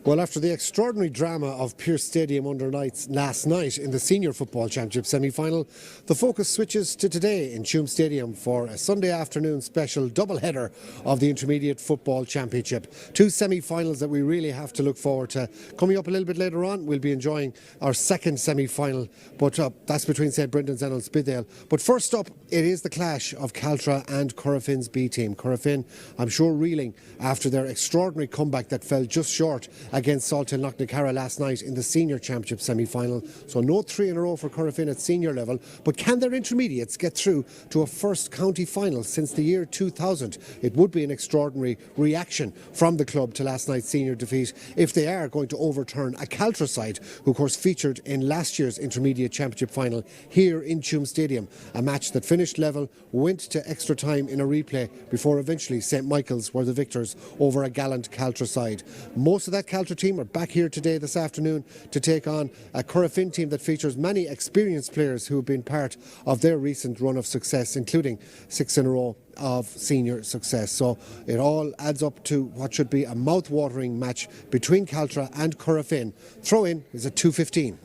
Well, after the extraordinary drama of Pearse Stadium under lights last night in the Senior Football Championship semi-final, the focus switches to today in Tuam Stadium for a Sunday afternoon special double-header of the Intermediate Football Championship. Two semi-finals that we really have to look forward to. Coming up a little bit later on, we'll be enjoying our second semi-final, but that's between St Brendan's and Ulspidale. But first up, it is the clash of Caltra and Corofin's B team. Corofin, I'm sure, reeling after their extraordinary comeback that fell just short against Salthill Knocknacarra last night in the Senior Championship semi-final. So no 3 in a row for Corofin at senior level, but can their intermediates get through to a first county final since the year 2000? It would be an extraordinary reaction from the club to last night's senior defeat if they are going to overturn a Caltra side who of course featured in last year's Intermediate Championship final here in Tuam Stadium, a match that finished level, went to extra time in a replay before eventually St Michael's were the victors over a gallant Caltra side. Most of that Caltra team are back here today this afternoon to take on a Corofin team that features many experienced players who have been part of their recent run of success, including 6 in a row of senior success. So it all adds up to what should be a mouth-watering match between Caltra and Corofin. Throw-in is at 2:15.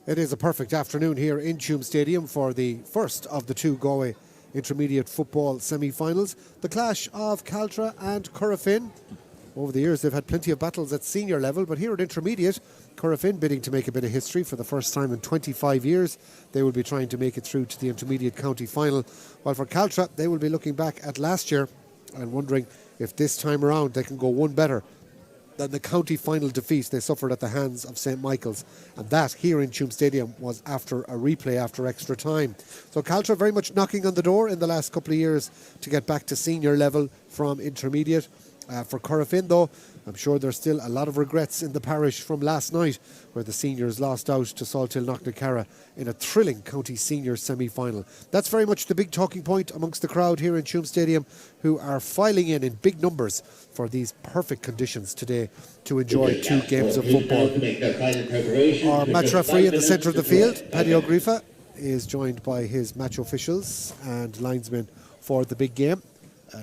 It is a perfect afternoon here in Tuam Stadium for the first of the two Galway Intermediate Football semi-finals. The clash of Caltra and Corofin. Over the years they've had plenty of battles at senior level, but here at Intermediate, Corofin bidding to make a bit of history for the first time in 25 years. They will be trying to make it through to the Intermediate County Final, while for Caltra they will be looking back at last year and wondering if this time around they can go one better than the county final defeat they suffered at the hands of St Michael's, and that here in Tuam Stadium was after a replay after extra time. So Caltra very much knocking on the door in the last couple of years to get back to senior level from intermediate. For Corofin though, I'm sure there's still a lot of regrets in the parish from last night where the seniors lost out to Salthill Knocknacarra in a thrilling county senior semi-final. That's very much the big talking point amongst the crowd here in Tuam Stadium, who are filing in big numbers for these perfect conditions today to enjoy two games of football. Our match referee in the centre of the field, Paddy O'Griefa, is joined by his match officials and linesmen for the big game,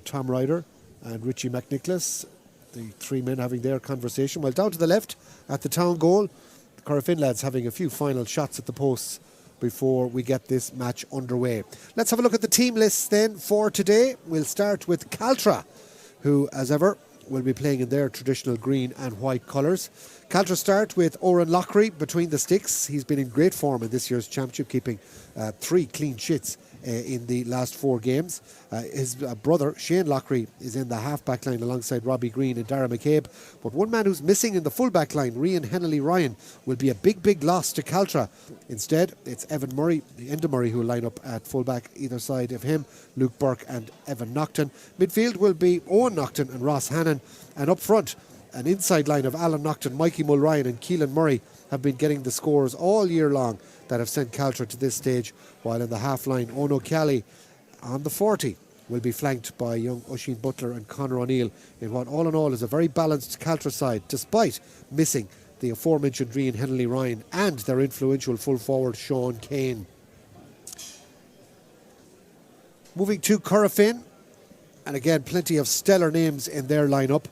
Tom Ryder and Richie McNicholas, the three men having their conversation. Well, down to the left at the town goal, the Corofin lads having a few final shots at the posts before we get this match underway. Let's have a look at the team lists then for today. We'll start with Caltra, who as ever will be playing in their traditional green and white colours. Caltra start with Oran Lockery between the sticks. He's been in great form in this year's championship, keeping 3 clean sheets in the last 4 games. His brother Shane Lockery is in the half-back line alongside Robbie Green and Dara McCabe, but one man who's missing in the full-back line, Rian Hennelly Ryan, will be a big loss to Caltra. Instead, it's Evan Murray, Enda Murray, who will line up at full-back either side of him, Luke Burke and Evan Naughton. Midfield will be Owen Naughton and Ross Hannon, and up front an inside line of Alan Naughton, Mikey Mulryan and Keelan Murray have been getting the scores all year long that have sent Caltra to this stage, while in the half line Ono Kelly on the 40 will be flanked by young Oisin Butler and Conor O'Neill in what all in all is a very balanced Caltra side, despite missing the aforementioned Rian Hennelly Ryan and their influential full forward Sean Kane. Moving to Corofin, and again plenty of stellar names in their lineup.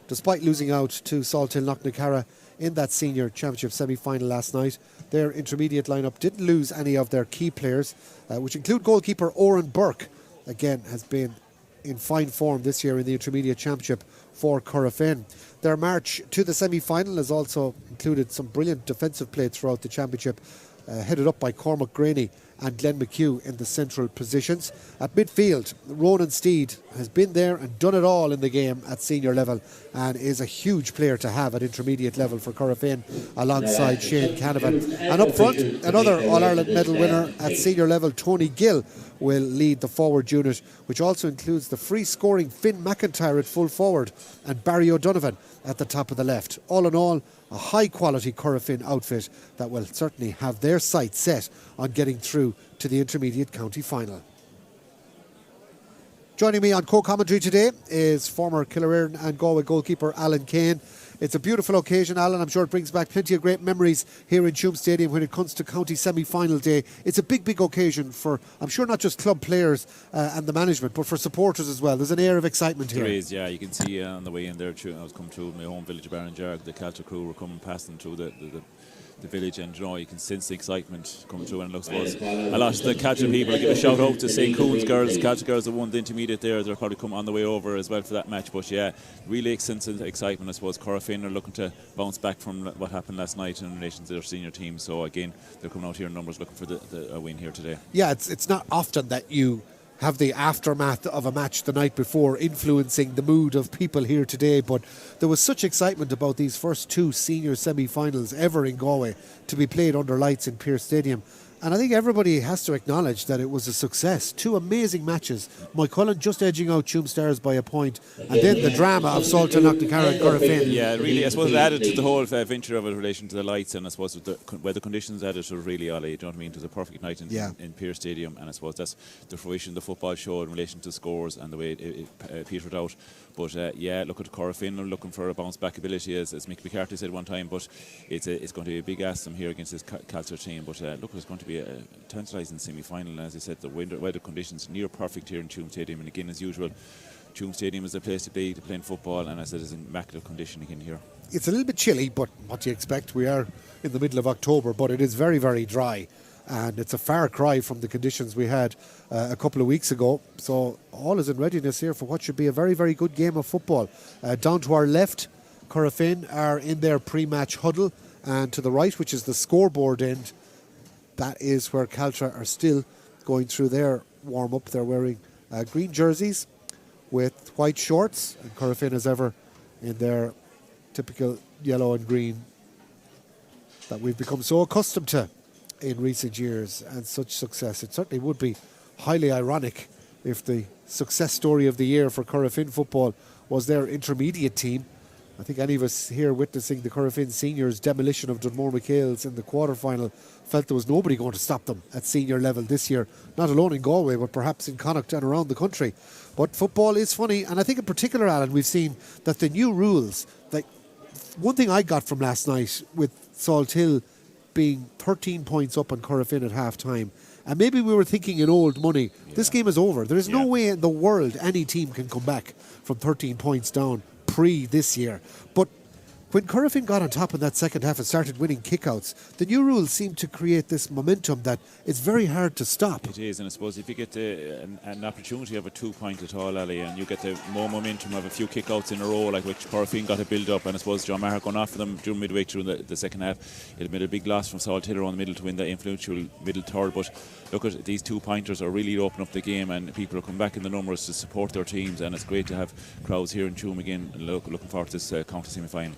Despite losing out to Salthill Knocknacarra in that senior championship semi-final last night, their intermediate lineup didn't lose any of their key players, which include goalkeeper Oran Burke. Again, has been in fine form this year in the intermediate championship for Corofin. Their march to the semi-final has also included some brilliant defensive play throughout the championship, headed up by Cormac Graney and Glenn McHugh in the central positions. At midfield, Ronan Steed has been there and done it all in the game at senior level and is a huge player to have at intermediate level for Corofin alongside Shane Canavan. And up front, another All-Ireland medal winner at senior level, Tony Gill, will lead the forward unit, which also includes the free-scoring Finn McIntyre at full forward and Barry O'Donovan at the top of the left. All in all, a high-quality Corofin outfit that will certainly have their sights set on getting through to the Intermediate County Final. Joining me on co-commentary today is former Killearn and Galway goalkeeper Alan Kane. It's a beautiful occasion, Alan. I'm sure it brings back plenty of great memories here in Tuam Stadium when it comes to county semi-final day. It's a big, big occasion for, I'm sure, not just club players and the management, but for supporters as well. There's an air of excitement here. There is, yeah. You can see on the way in there, I was coming through my home village of Barrenjarg, the Caltra crew were coming past them through the village, and you can sense the excitement coming through. And it looks like a lot of the Caltra people give a shout out to St. Coon's girls. Caltra girls have won the intermediate there. They're probably coming on the way over as well for that match. But yeah, really sense of excitement. I suppose Corofin are looking to bounce back from what happened last night in relation to their senior team. So again, they're coming out here in numbers looking for a win here today. Yeah, it's not often that you have the aftermath of a match the night before influencing the mood of people here today, but there was such excitement about these first two senior semi-finals ever in Galway to be played under lights in Pearse Stadium. And I think everybody has to acknowledge that it was a success. Two amazing matches. Moycullen just edging out Tuam Stars by a point, and then the drama of Salta, Knocknacarra and Corofin. Yeah, really, I suppose it added to the whole venture of it in relation to the lights, and I suppose the weather conditions added to really, Ollie, you know what I mean? It was a perfect night in Pearse Stadium, and I suppose that's the fruition the football showed in relation to scores and the way it petered out. But look at Corofin looking for a bounce back ability, as Mick McCarthy said one time, but it's going to be a big ask them here against this Caltra team. But look, it's going to be a tantalising semi-final, and as I said, the weather conditions near perfect here in Tuam Stadium, and again, as usual, Tuam Stadium is the place to be to playing football, and as I said, it's in immaculate condition again here. It's a little bit chilly, but what do you expect? We are in the middle of October, but it is very, very dry, and it's a far cry from the conditions we had a couple of weeks ago. So all is in readiness here for what should be a very, very good game of football. Down to our left, Corofin are in their pre-match huddle, and to the right, which is the scoreboard end, that is where Caltra are still going through their warm-up. They're wearing green jerseys with white shorts, and Corofin, as ever, in their typical yellow and green that we've become so accustomed to in recent years, and such success. It certainly would be highly ironic if the success story of the year for Corofin football was their intermediate team. I think any of us here witnessing the Corofin seniors' demolition of Dunmore McHale's in the quarter-final felt there was nobody going to stop them at senior level this year, not alone in Galway, but perhaps in Connacht and around the country. But football is funny, and I think in particular, Alan, we've seen that the new rules, like one thing I got from last night with Salthill being 13 points up on Corofin at half-time, and maybe we were thinking in old money, this game is over. There is no way in the world any team can come back from 13 points down this year. But when Corofin got on top in that second half and started winning kickouts, the new rules seem to create this momentum that it's very hard to stop. It is, and I suppose if you get an opportunity of a 2-point at all, Ali, and you get the more momentum of a few kickouts in a row, like which Corofin got a build up, and I suppose John Maher going off for them during midway through the second half, it had made a big loss from Salthill around the middle to win the influential middle third. But look at these 2-pointers are really opening up the game, and people are coming back in the numbers to support their teams, and it's great to have crowds here in Tuam again, and looking forward to this county semi-final.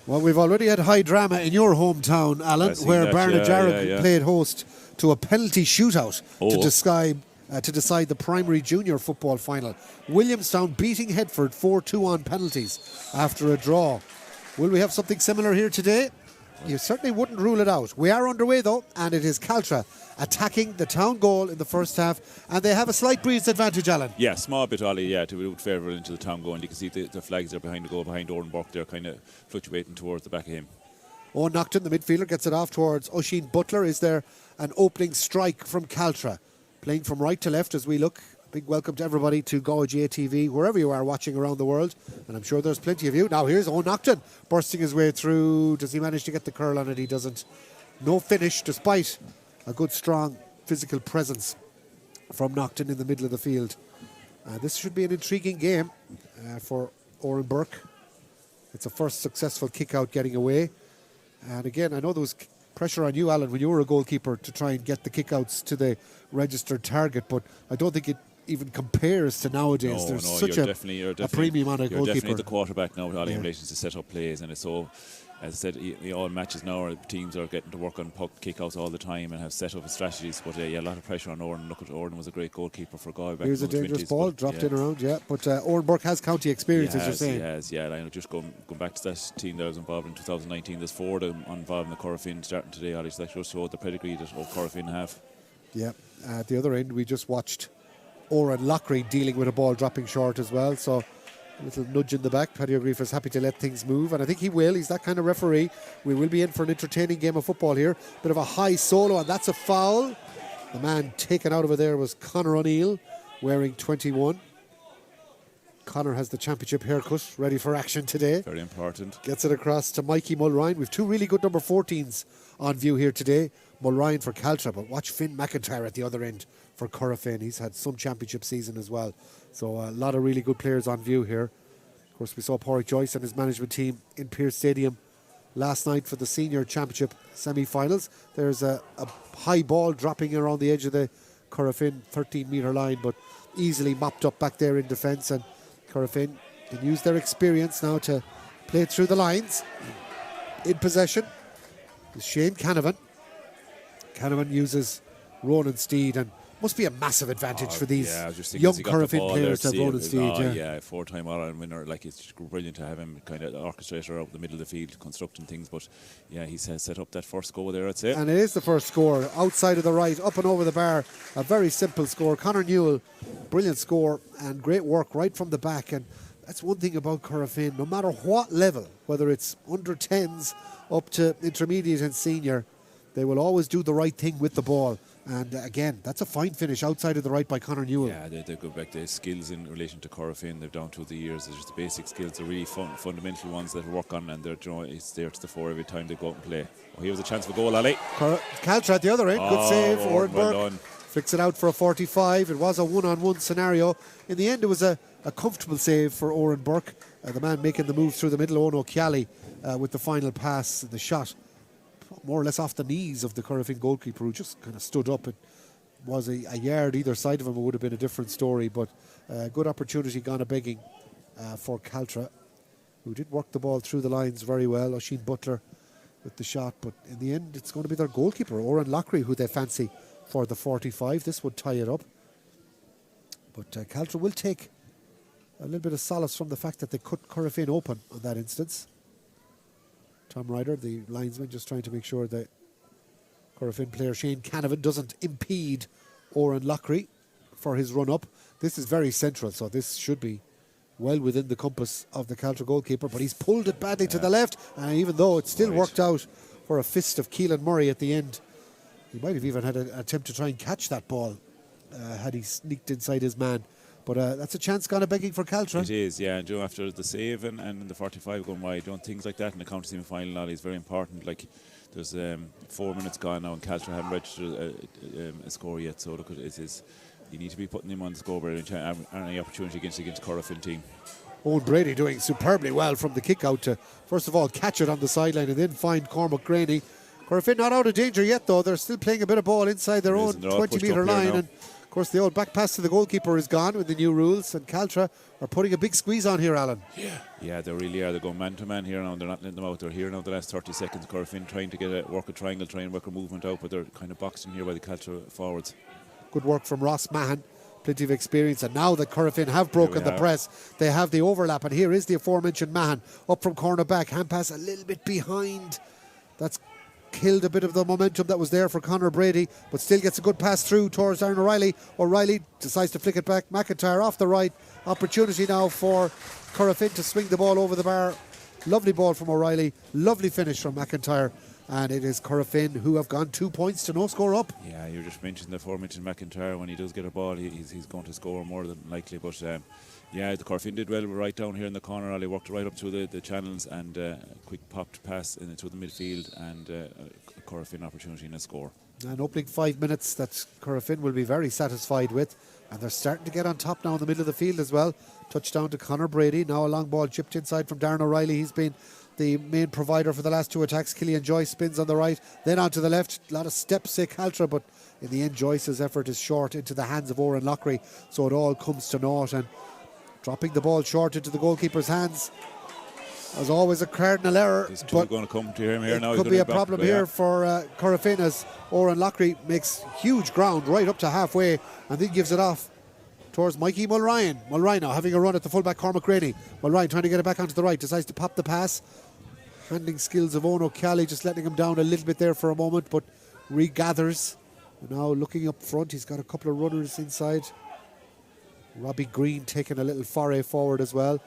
Well, we've already had high drama in your hometown, Alan, where Barrenjarg played host to a penalty shootout to decide the primary junior football final. Williamstown beating Headford 4-2 on penalties after a draw. Will we have something similar here today? You certainly wouldn't rule it out. We are underway, though, and it is Caltra attacking the town goal in the first half, and they have a slight breeze advantage, Alan. Yeah, small bit, Ollie, to favour into the town goal, and you can see the flags are behind the goal, behind Oran Burke. They're kind of fluctuating towards the back of him. Owen Naughton, the midfielder, gets it off towards Oisin Butler. Is there an opening strike from Caltra? Playing from right to left as we look. Big welcome to everybody to Galway TV, wherever you are watching around the world. And I'm sure there's plenty of you. Now here's Owen Naughton bursting his way through. Does he manage to get the curl on it? He doesn't. No finish, despite a good, strong physical presence from Naughton in the middle of the field. This should be an intriguing game for Oran Burke. It's a first successful kick-out getting away. And again, I know there was pressure on you, Alan, when you were a goalkeeper to try and get the kick-outs to the registered target, but I don't think it even compares to nowadays. There's such a premium on a goalkeeper. You're definitely the quarterback now, Ollie, in relation to set up plays, and it's so, as I said, all matches now, teams are getting to work on puck kick-outs all the time and have set up strategies, but a lot of pressure on Oran. Look at Oran, was a great goalkeeper for Galway back. Here's a dangerous ball, dropped in around, but Oran Burke has county experience, as you're saying. I know, just going back to that team that was involved in 2019, there's 4 of them involved in the Corofin starting today, Ollie, so that just showed the pedigree that Corofin have. Yeah, at the other end, we just watched Oran Lockery dealing with a ball dropping short as well, so A little nudge in the back. Paddy O'Griefer's happy to let things move, and I think he will. He's that kind of referee. We will be in for an entertaining game of football here. Bit of a high solo, and that's a foul. The man taken out of it there was Conor O'Neill, wearing 21. Conor has the championship haircut, ready for action today. Very important. Gets it across to Mikey Mulrine. We've two really good number 14s on view here today. Mulrine for Caltra, but watch Finn McIntyre at the other end for Corofin. He's had some championship season as well. So a lot of really good players on view here. Of course, we saw Pádraig Joyce and his management team in Pearse Stadium last night for the senior championship semi-finals. There's a high ball dropping around the edge of the Corofin 13-metre line, but easily mopped up back there in defence, and Corofin can use their experience now to play through the lines. In possession is Shane Canavan. Canavan uses Ronan Steed, and must be a massive advantage for these young Corofin players to have Ronan Steed. Yeah, four-time All-Ireland winner. Like, it's brilliant to have him kind of orchestrator out the middle of the field, constructing things. But yeah, he's set up that first goal there, I'd say. And it is the first score, outside of the right, up and over the bar. A very simple score. Conor Newell, brilliant score and great work right from the back. And that's one thing about Corofin. No matter what level, whether it's under 10s up to intermediate and senior, they will always do the right thing with the ball. And again, that's a fine finish outside of the right by Conor Newell. Yeah, they go back to skills in relation to Corofin. They've down through the years. There's just the basic skills, the really fundamental ones that work on, and it's there to the fore every time they go out and play. Oh, here was a chance for goal, Ali. Caltra at the other end. Good save. Oran Burke flicks it out for a 45. It was a one-on-one scenario. In the end, it was a comfortable save for Oran Burke. The man making the move through the middle, Ono Chiali, with the final pass, the shot more or less off the knees of the Corofin goalkeeper, who just kind of stood up. It was a yard either side of him. It would have been a different story, but good opportunity gone a-begging for Caltra, who did work the ball through the lines very well. Oisin Butler with the shot, but in the end it's going to be their goalkeeper, Oran Lockery, who they fancy for the 45. This would tie it up, but Caltra will take a little bit of solace from the fact that they cut Corofin open on that instance. Tom Ryder, the linesman, just trying to make sure that Corofin player Shane Canavan doesn't impede Oran Lockery for his run-up. This is very central, so this should be well within the compass of the Caltra goalkeeper, but he's pulled it badly to the left, and even though it still worked out for a fist of Keelan Murray at the end, he might have even had an attempt to try and catch that ball had he sneaked inside his man. But that's a chance gone a-begging for Caltra. It is, yeah. And after the save and the 45 going wide, things like that in the county semi-final is very important. Like, there's 4 minutes gone now, and Caltra haven't registered a score yet. So look, you need to be putting him on the scoreboard and any opportunity against Corofin team. Owen Brady doing superbly well from the kick out to, first of all, catch it on the sideline and then find Cormac Graney. Corofin not out of danger yet, though. They're still playing a bit of ball inside their own 20-metre line. And of course, the old back pass to the goalkeeper is gone with the new rules, and Caltra are putting a big squeeze on here, Alan. Yeah, they really are. They're going man-to-man here now. They're not letting them out. They're here now the last 30 seconds. Corofin trying to work a triangle, try and work a movement out, but they're kind of boxing here by the Caltra forwards. Good work from Ross Mahan. Plenty of experience, and now that Corofin have broken the press, they have the overlap, and here is the aforementioned Mahan up from corner back. Hand pass a little bit behind. That's killed a bit of the momentum that was there for Conor Brady, but still gets a good pass through towards Aaron O'Reilly. O'Reilly decides to flick it back. McIntyre off the right. Opportunity now for Corofin to swing the ball over the bar. Lovely ball from O'Reilly. Lovely finish from McIntyre. And it is Corofin who have gone 2 points to no score up. Yeah, you just mentioned the aforementioned McIntyre. When he does get a ball, he's going to score more than likely. But yeah, the Corofin did well right down here in the corner. Ali worked right up through the channels, and a quick popped pass into the midfield, and a Corofin opportunity and a score. An opening 5 minutes that Corofin will be very satisfied with. And they're starting to get on top now in the middle of the field as well. Touchdown to Conor Brady. Now a long ball chipped inside from Darren O'Reilly. He's been the main provider for the last two attacks. Killian Joyce spins on the right, then on to the left. A lot of steps, say Caltra, but in the end Joyce's effort is short into the hands of Oran Lockery, so it all comes to naught. And dropping the ball short into the goalkeeper's hands, as always, a cardinal error. There's two going to come to him here now. Could be a problem here for Corofin, as Oran Lockery makes huge ground right up to halfway and then gives it off towards Mikey Mulrine. Mulrine now having a run at the fullback Cormac Graney. Mulrine trying to get it back onto the right, decides to pop the pass. Handling skills of Ono Chiali, just letting him down a little bit there for a moment, but regathers. And now looking up front, he's got a couple of runners inside. Robbie Green taking a little foray forward as well.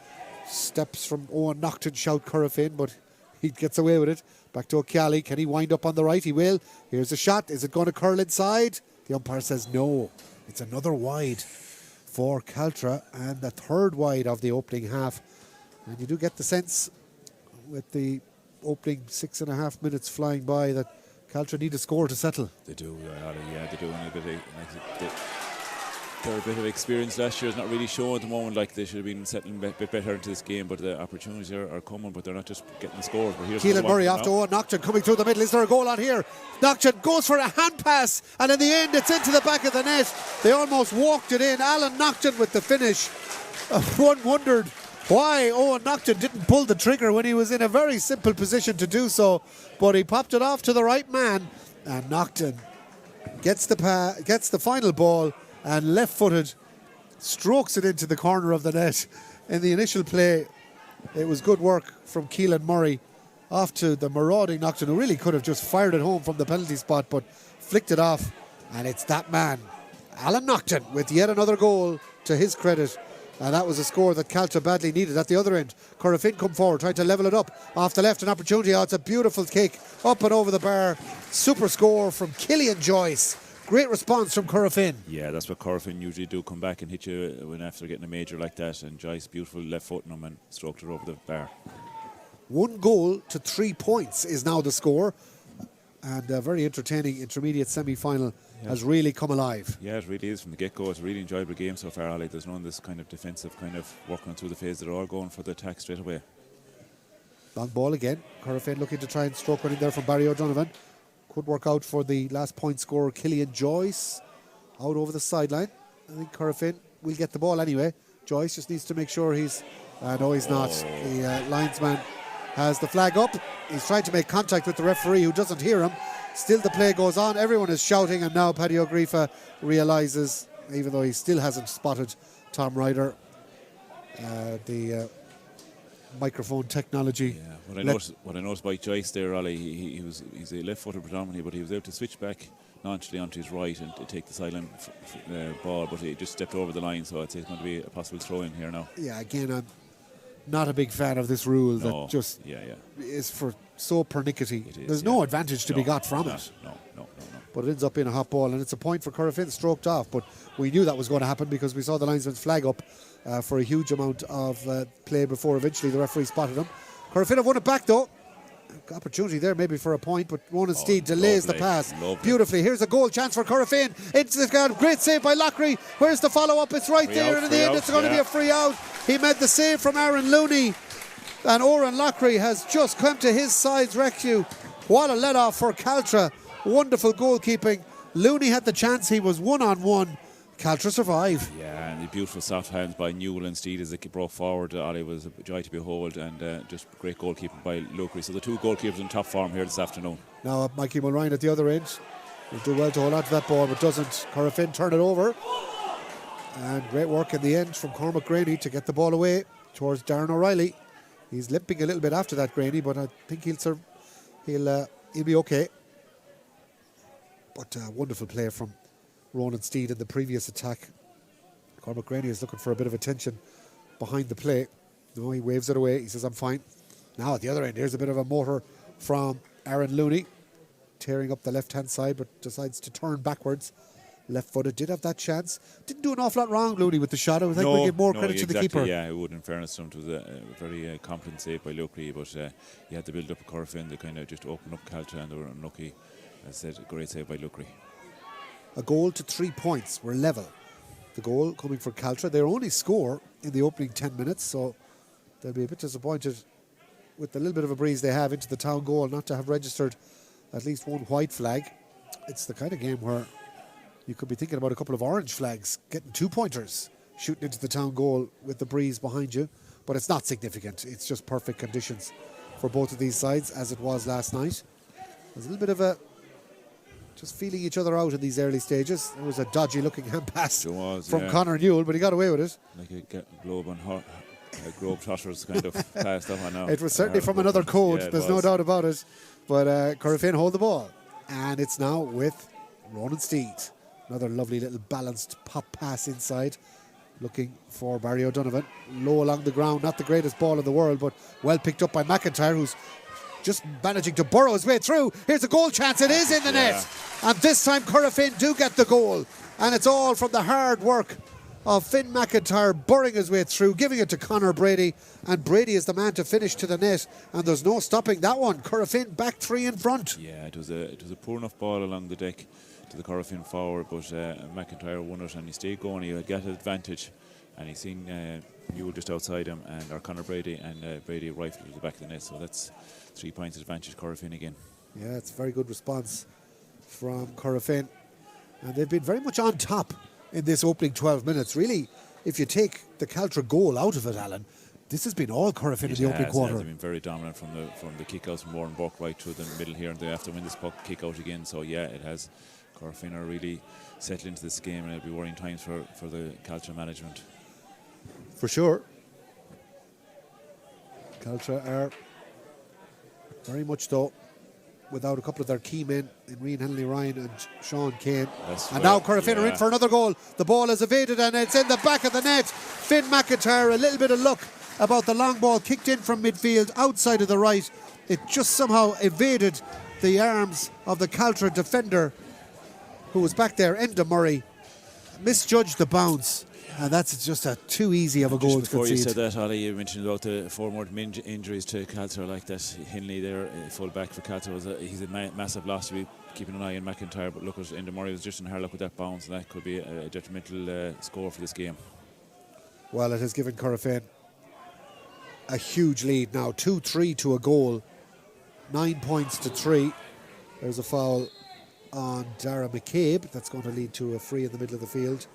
Steps from Owen Naughton, shout Corofin, but he gets away with it. Back to O'Keally. Can he wind up on the right? He will. Here's a shot. Is it going to curl inside? The umpire says no. It's another wide for Caltra, and the third wide of the opening half. And you do get the sense with the opening 6.5 minutes flying by that Caltra need a score to settle. They do, they do. And they're a bit of experience last year is not really showing at the moment. Like they should have been settling a bit better into this game, but the opportunities are coming, but they're not just getting the scores. Keelan Murray after Owen Naughton coming through the middle. Is there a goal on here? Naughton goes for a hand pass, and in the end it's into the back of the net. They almost walked it in. Alan Naughton with the finish. One wondered why Owen Naughton didn't pull the trigger when he was in a very simple position to do so, but he popped it off to the right man, and Naughton gets the final ball and left-footed strokes it into the corner of the net. In the initial play, it was good work from Keelan Murray off to the marauding Naughton, who really could have just fired it home from the penalty spot, but flicked it off, and it's that man, Alan Naughton, with yet another goal to his credit. And that was a score that Caltra badly needed. At the other end, Corofin come forward, trying to level it up. Off the left, an opportunity. Oh, it's a beautiful kick up and over the bar. Super score from Killian Joyce. Great response from Corofin. Yeah, that's what Corofin usually do, come back and hit you when after getting a major like that. And Joyce, beautiful left foot on him and stroked it over the bar. 1 goal to 3 points is now the score. And a very entertaining intermediate semi-final has really come alive. Yeah, it really is from the get-go. It's a really enjoyable game so far, Ali. There's none of this kind of defensive kind of working through the phase. They're all going for the attack straight away. Long ball again. Corofin looking to try and stroke one in there from Barry O'Donovan. Could work out for the last point scorer, Killian Joyce. Out over the sideline. I think Corofin will get the ball anyway. Joyce just needs to make sure he's... no, he's not. The linesman has the flag up. He's trying to make contact with the referee, who doesn't hear him. Still the play goes on. Everyone is shouting, and now Paddy O'Griefa realises, even though he still hasn't spotted Tom Ryder, the microphone technology. Yeah, what I noticed by Joyce there, Ollie, he's a left-footed predominantly, but he was able to switch back nonchalantly onto his right and to take the silent ball, but he just stepped over the line, so I'd say it's going to be a possible throw-in here now. Yeah, again, I'm not a big fan of this rule that just is for so pernickety. There's no advantage to be got from it. No. But it ends up being a hot ball, and it's a point for Corofin, stroked off. But we knew that was going to happen because we saw the linesman's flag up for a huge amount of play before eventually the referee spotted him. Corofin have won it back though. Opportunity there maybe for a point, but Ronan Steed delays the pass beautifully. Here's a goal chance for Corofin. It's a great save by Lockery. Where's the follow-up? It's right there, and in the end it's going to be a free out. He made the save from Aaron Looney, and Oran Lockery has just come to his side's rescue. What a let-off for Caltra. Wonderful goalkeeping. Looney had the chance. He was one-on-one. Caltra survive. Yeah, and the beautiful soft hands by Newell and Steed as it brought forward. Ollie was a joy to behold, and just great goalkeeping by Lockery. So the two goalkeepers in top form here this afternoon. Now Mikey Mulrine at the other end. Will do well to hold on to that ball, but doesn't. Corofin turn it over. And great work in the end from Cormac Graney to get the ball away towards Darren O'Reilly. He's limping a little bit after that, Graney, but I think he'll be okay. But wonderful play from Ronan Steed in the previous attack. Cormac Graney is looking for a bit of attention behind the play. No, he waves it away. He says, I'm fine. Now at the other end, here's a bit of a motor from Aaron Looney, tearing up the left-hand side, but decides to turn backwards. Left-footed, did have that chance. Didn't do an awful lot wrong, Looney, with the shot. I think we give more credit to the keeper. Yeah, it would, in fairness to him. It was a very competent save by Lockery, but he had to build up a Corofin. They kind of just opened up Caltra, and they were unlucky. As I said, a great save by Lockery. A goal to 3 points. We're level. The goal coming for Caltra. Their only score in the opening 10 minutes, so they'll be a bit disappointed with the little bit of a breeze they have into the town goal not to have registered at least one white flag. It's the kind of game where you could be thinking about a couple of orange flags, getting 2-pointers, shooting into the town goal with the breeze behind you. But it's not significant. It's just perfect conditions for both of these sides, as it was last night. There's a little bit of a just feeling each other out in these early stages. There was a dodgy looking hand pass from Conor Newell, but he got away with it. Like a Globetrotters kind of pass that one now. It was certainly from another code, there's no doubt about it. But Corofin hold the ball. And it's now with Ronan Steed. Another lovely little balanced pop pass inside. looking for Barry O'Donovan. Low along the ground, not the greatest ball in the world, but well picked up by McIntyre, who's just managing to burrow his way through. Here's a goal chance. It is in the net. And this time Corofin do get the goal. And it's all from the hard work of Finn McIntyre burrowing his way through, giving it to Conor Brady. And Brady is the man to finish to the net. And there's no stopping that one. Corofin back 3 in front. Yeah, it was a poor enough ball along the deck to the Corofin forward, but McIntyre won it and he stayed going. He had got an advantage. And he seen Newell just outside him, and or Conor Brady, and Brady rifled to the back of the net. So that's 3 points advantage, Corofin again. Yeah, it's a very good response from Corofin. And they've been very much on top in this opening 12 minutes. Really, if you take the Caltra goal out of it, Alan, this has been all Corofin in the opening quarter. They've been very dominant from the kick-outs from Warren Buck right through the middle here, and they have to win this puck kick-out again. So yeah, it has. Corofin are really settled into this game, and it'll be worrying times for the Caltra management. For sure. Caltra are very much, though, without a couple of their key men in Rian Henley Ryan and Sean Kane. And now Corofin are in for another goal. The ball is evaded and it's in the back of the net. Finn McIntyre, a little bit of luck about the long ball kicked in from midfield outside of the right. It just somehow evaded the arms of the Caltra defender who was back there, Enda Murray. Misjudged the bounce. And that's just too easy of a goal to concede. Before you said that, Ollie, you mentioned about the 4 more injuries to Caltra like that. Henley there, full back for Caltra, he's a massive loss to be keeping an eye on McIntyre. But look, Enda Murray was just in hard luck with that bounce, and that could be a detrimental score for this game. Well, it has given Corofin a huge lead now, 2-3 to a goal, 9 points to 3. There's a foul on Dara McCabe. That's going to lead to a free in the middle of the field.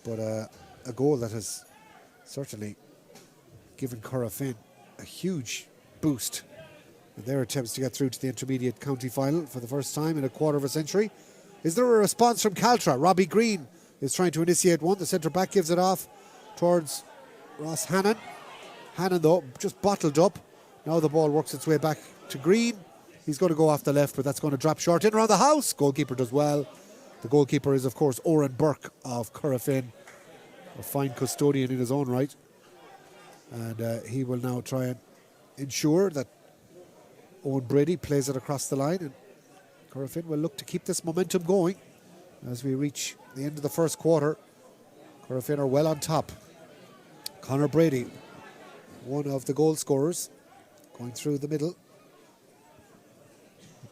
But a goal that has certainly given Corofin a huge boost in their attempts to get through to the intermediate county final for the first time in a quarter of a century. Is there a response from Caltra? Robbie Green is trying to initiate one. The centre back gives it off towards Ross Hannon. Hannon, though, just bottled up. Now the ball works its way back to Green. He's going to go off the left, but that's going to drop short in around the house. Goalkeeper does well. The goalkeeper is, of course, Oren Burke of Corofin, a fine custodian in his own right. And he will now try and ensure that Owen Brady plays it across the line. And Corofin will look to keep this momentum going as we reach the end of the first quarter. Corofin are well on top. Conor Brady, one of the goal scorers, going through the middle.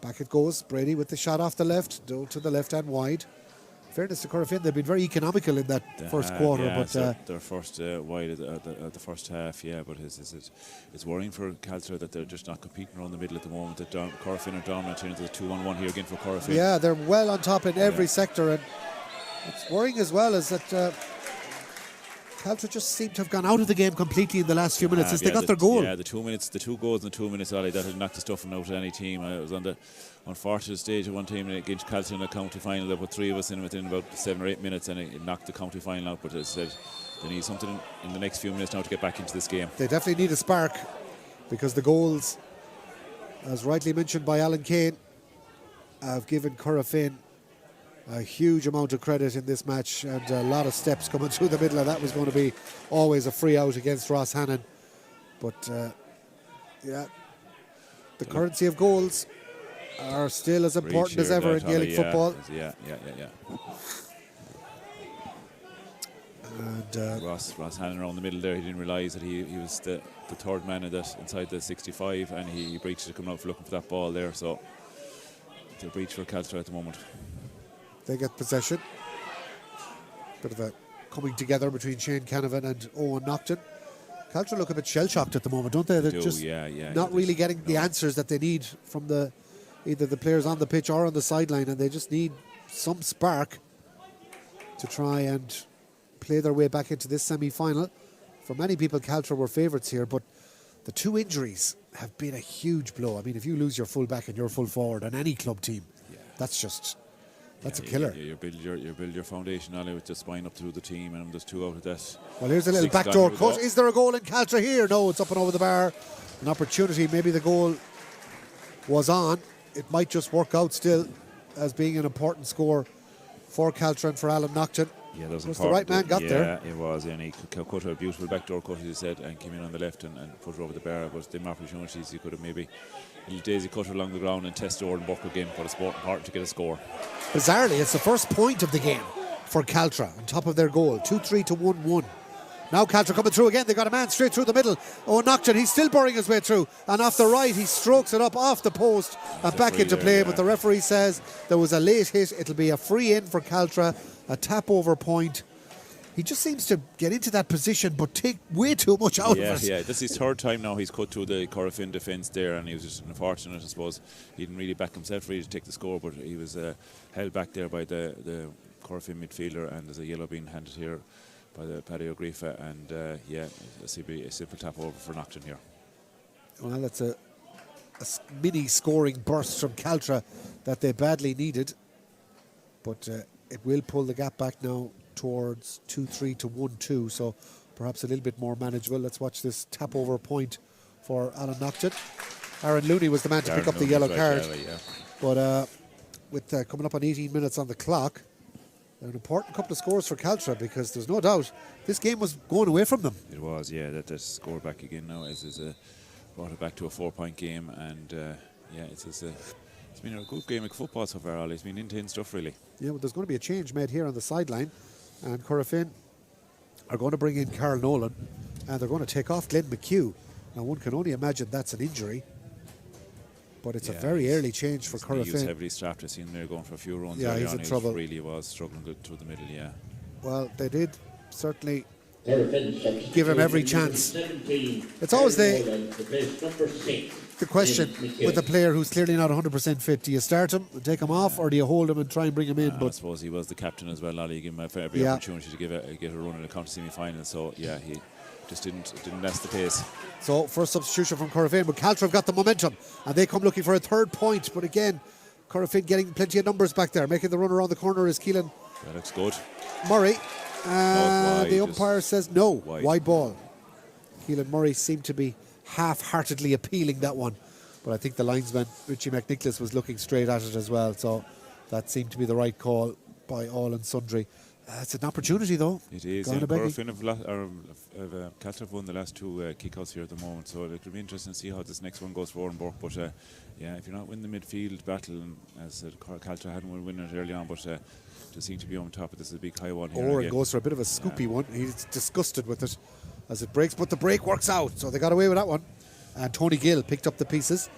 Back it goes. Brady with the shot off the left, to the left and wide. In fairness to Corofin, they've been very economical in that first quarter. Yeah, but their first wide at the first half, yeah. But it's worrying for Caltra that they're just not competing around the middle at the moment. That Corofin are dominant into the 2-1-1 here again for Corofin. Yeah, they're well on top in every sector, and it's worrying as well as that Caltra just seem to have gone out of the game completely in the last few minutes since they got their goal. Yeah, the 2 goals in the 2 minutes, Ollie, that had knocked the stuffing out of any team. I was on the unfortunate stage of one team against Caltra in the county final. They put 3 of us in within about 7 or 8 minutes, and it knocked the county final out. But as I said, they need something in the next few minutes now to get back into this game. They definitely need a spark, because the goals, as rightly mentioned by Alan Kane, have given Corofin a huge amount of credit in this match, and a lot of steps coming through the middle, and that was going to be always a free out against Ross Hannon. But yeah, the currency of goals are still as important as ever in Gaelic football. Yeah. And Ross Hannon around the middle there, he didn't realise that he was the third man inside the 65, and he breached it coming out for looking for that ball there. So it's a breach for Caltra at the moment. They get possession. Bit of a coming together between Shane Canavan and Owen Naughton. Caltra look a bit shell-shocked at the moment, don't they? They're just not really getting the answers that they need from either the players on the pitch or on the sideline, and they just need some spark to try and play their way back into this semi-final. For many people, Caltra were favourites here, but the 2 injuries have been a huge blow. I mean, if you lose your full-back and your full-forward on any club team, that's a killer. You build your foundation, Ollie, with the spine up through the team, and there's 2 out of that. Well, here's a little backdoor cut. Is there a goal in Caltra here? No, it's up and over the bar. An opportunity. Maybe the goal was on. It might just work out still as being an important score for Caltra and for Alan Naughton. Yeah, that was the right man got there. Yeah, it was. And he cut a beautiful backdoor cut, as he said, and came in on the left and put it over the bar. But the opportunities he could have maybe a little daisy cut along the ground and test over and buck again. But it's important to get a score. Bizarrely, it's the first point of the game for Caltra on top of their goal. 2-3 to 1-1. Now Caltra coming through again. They got a man straight through the middle. Nocton, he's still burrowing his way through. And off the right, he strokes it up off the post and back into play. But the referee says there was a late hit. It'll be a free in for Caltra. A tap over point. He just seems to get into that position but take way too much out of it. Yeah, this is his third time now he's cut through the Corofin defence there, and he was just unfortunate, I suppose. He didn't really back himself really to take the score, but he was held back there by the Corofin midfielder, and there's a yellow being handed here by the Paddy O'Grifa, and a simple tap over for Nocton here. Well, that's a mini scoring burst from Caltra that they badly needed, but it will pull the gap back now towards 2-3 to 1-2, so perhaps a little bit more manageable. Let's watch this tap over point for Alan Nocton. Aaron Looney was the man to pick up the yellow card, but with coming up on 18 minutes on the clock, an important couple of scores for Caltra, because there's no doubt this game was going away from them. It was, yeah. That score back again now is brought it back to a 4-point game, and it's been a good game of football so far, Ollie. It's been intense stuff, really. Yeah, well, there's going to be a change made here on the sideline, and Corofin are going to bring in Carl Nolan, and they're going to take off Glenn McHugh. Now, one can only imagine that's an injury, but it's a very early change for Corofin. He was heavily strapped. I seen him there going for a few runs. Yeah, he's in trouble. He really was struggling through the middle, yeah. Well, they did certainly give him every chance. It's always the question with a player who's clearly not 100% fit. Do you start him and take him off, or do you hold him and try and bring him in? But I suppose he was the captain as well, Ollie. Give him every opportunity to get a run in the county semi-final. So yeah, he just didn't last the pace. So first substitution from Corofin, but Caltra have got the momentum and they come looking for a third point. But again, Corofin getting plenty of numbers back there. Making the run around the corner is Keelan. That looks good. Murray. The umpire says no. Wide ball. Keelan Murray seemed to be half-heartedly appealing that one, but I think the linesman Richie McNicholas was looking straight at it as well, so that seemed to be the right call by all and sundry. It's an opportunity though. It is. Corofin have Caltra have won the last two kickouts here at the moment, so it will be interesting to see how this next one goes for Orenburg. But if you're not winning the midfield battle, and as I said, Caltra hadn't won winning it early on, but to seem to be on top of this is a big high one here. Oren goes for a bit of a scoopy one. He's disgusted with it as it breaks, but the break works out, so they got away with that one. And Tony Gill picked up the pieces.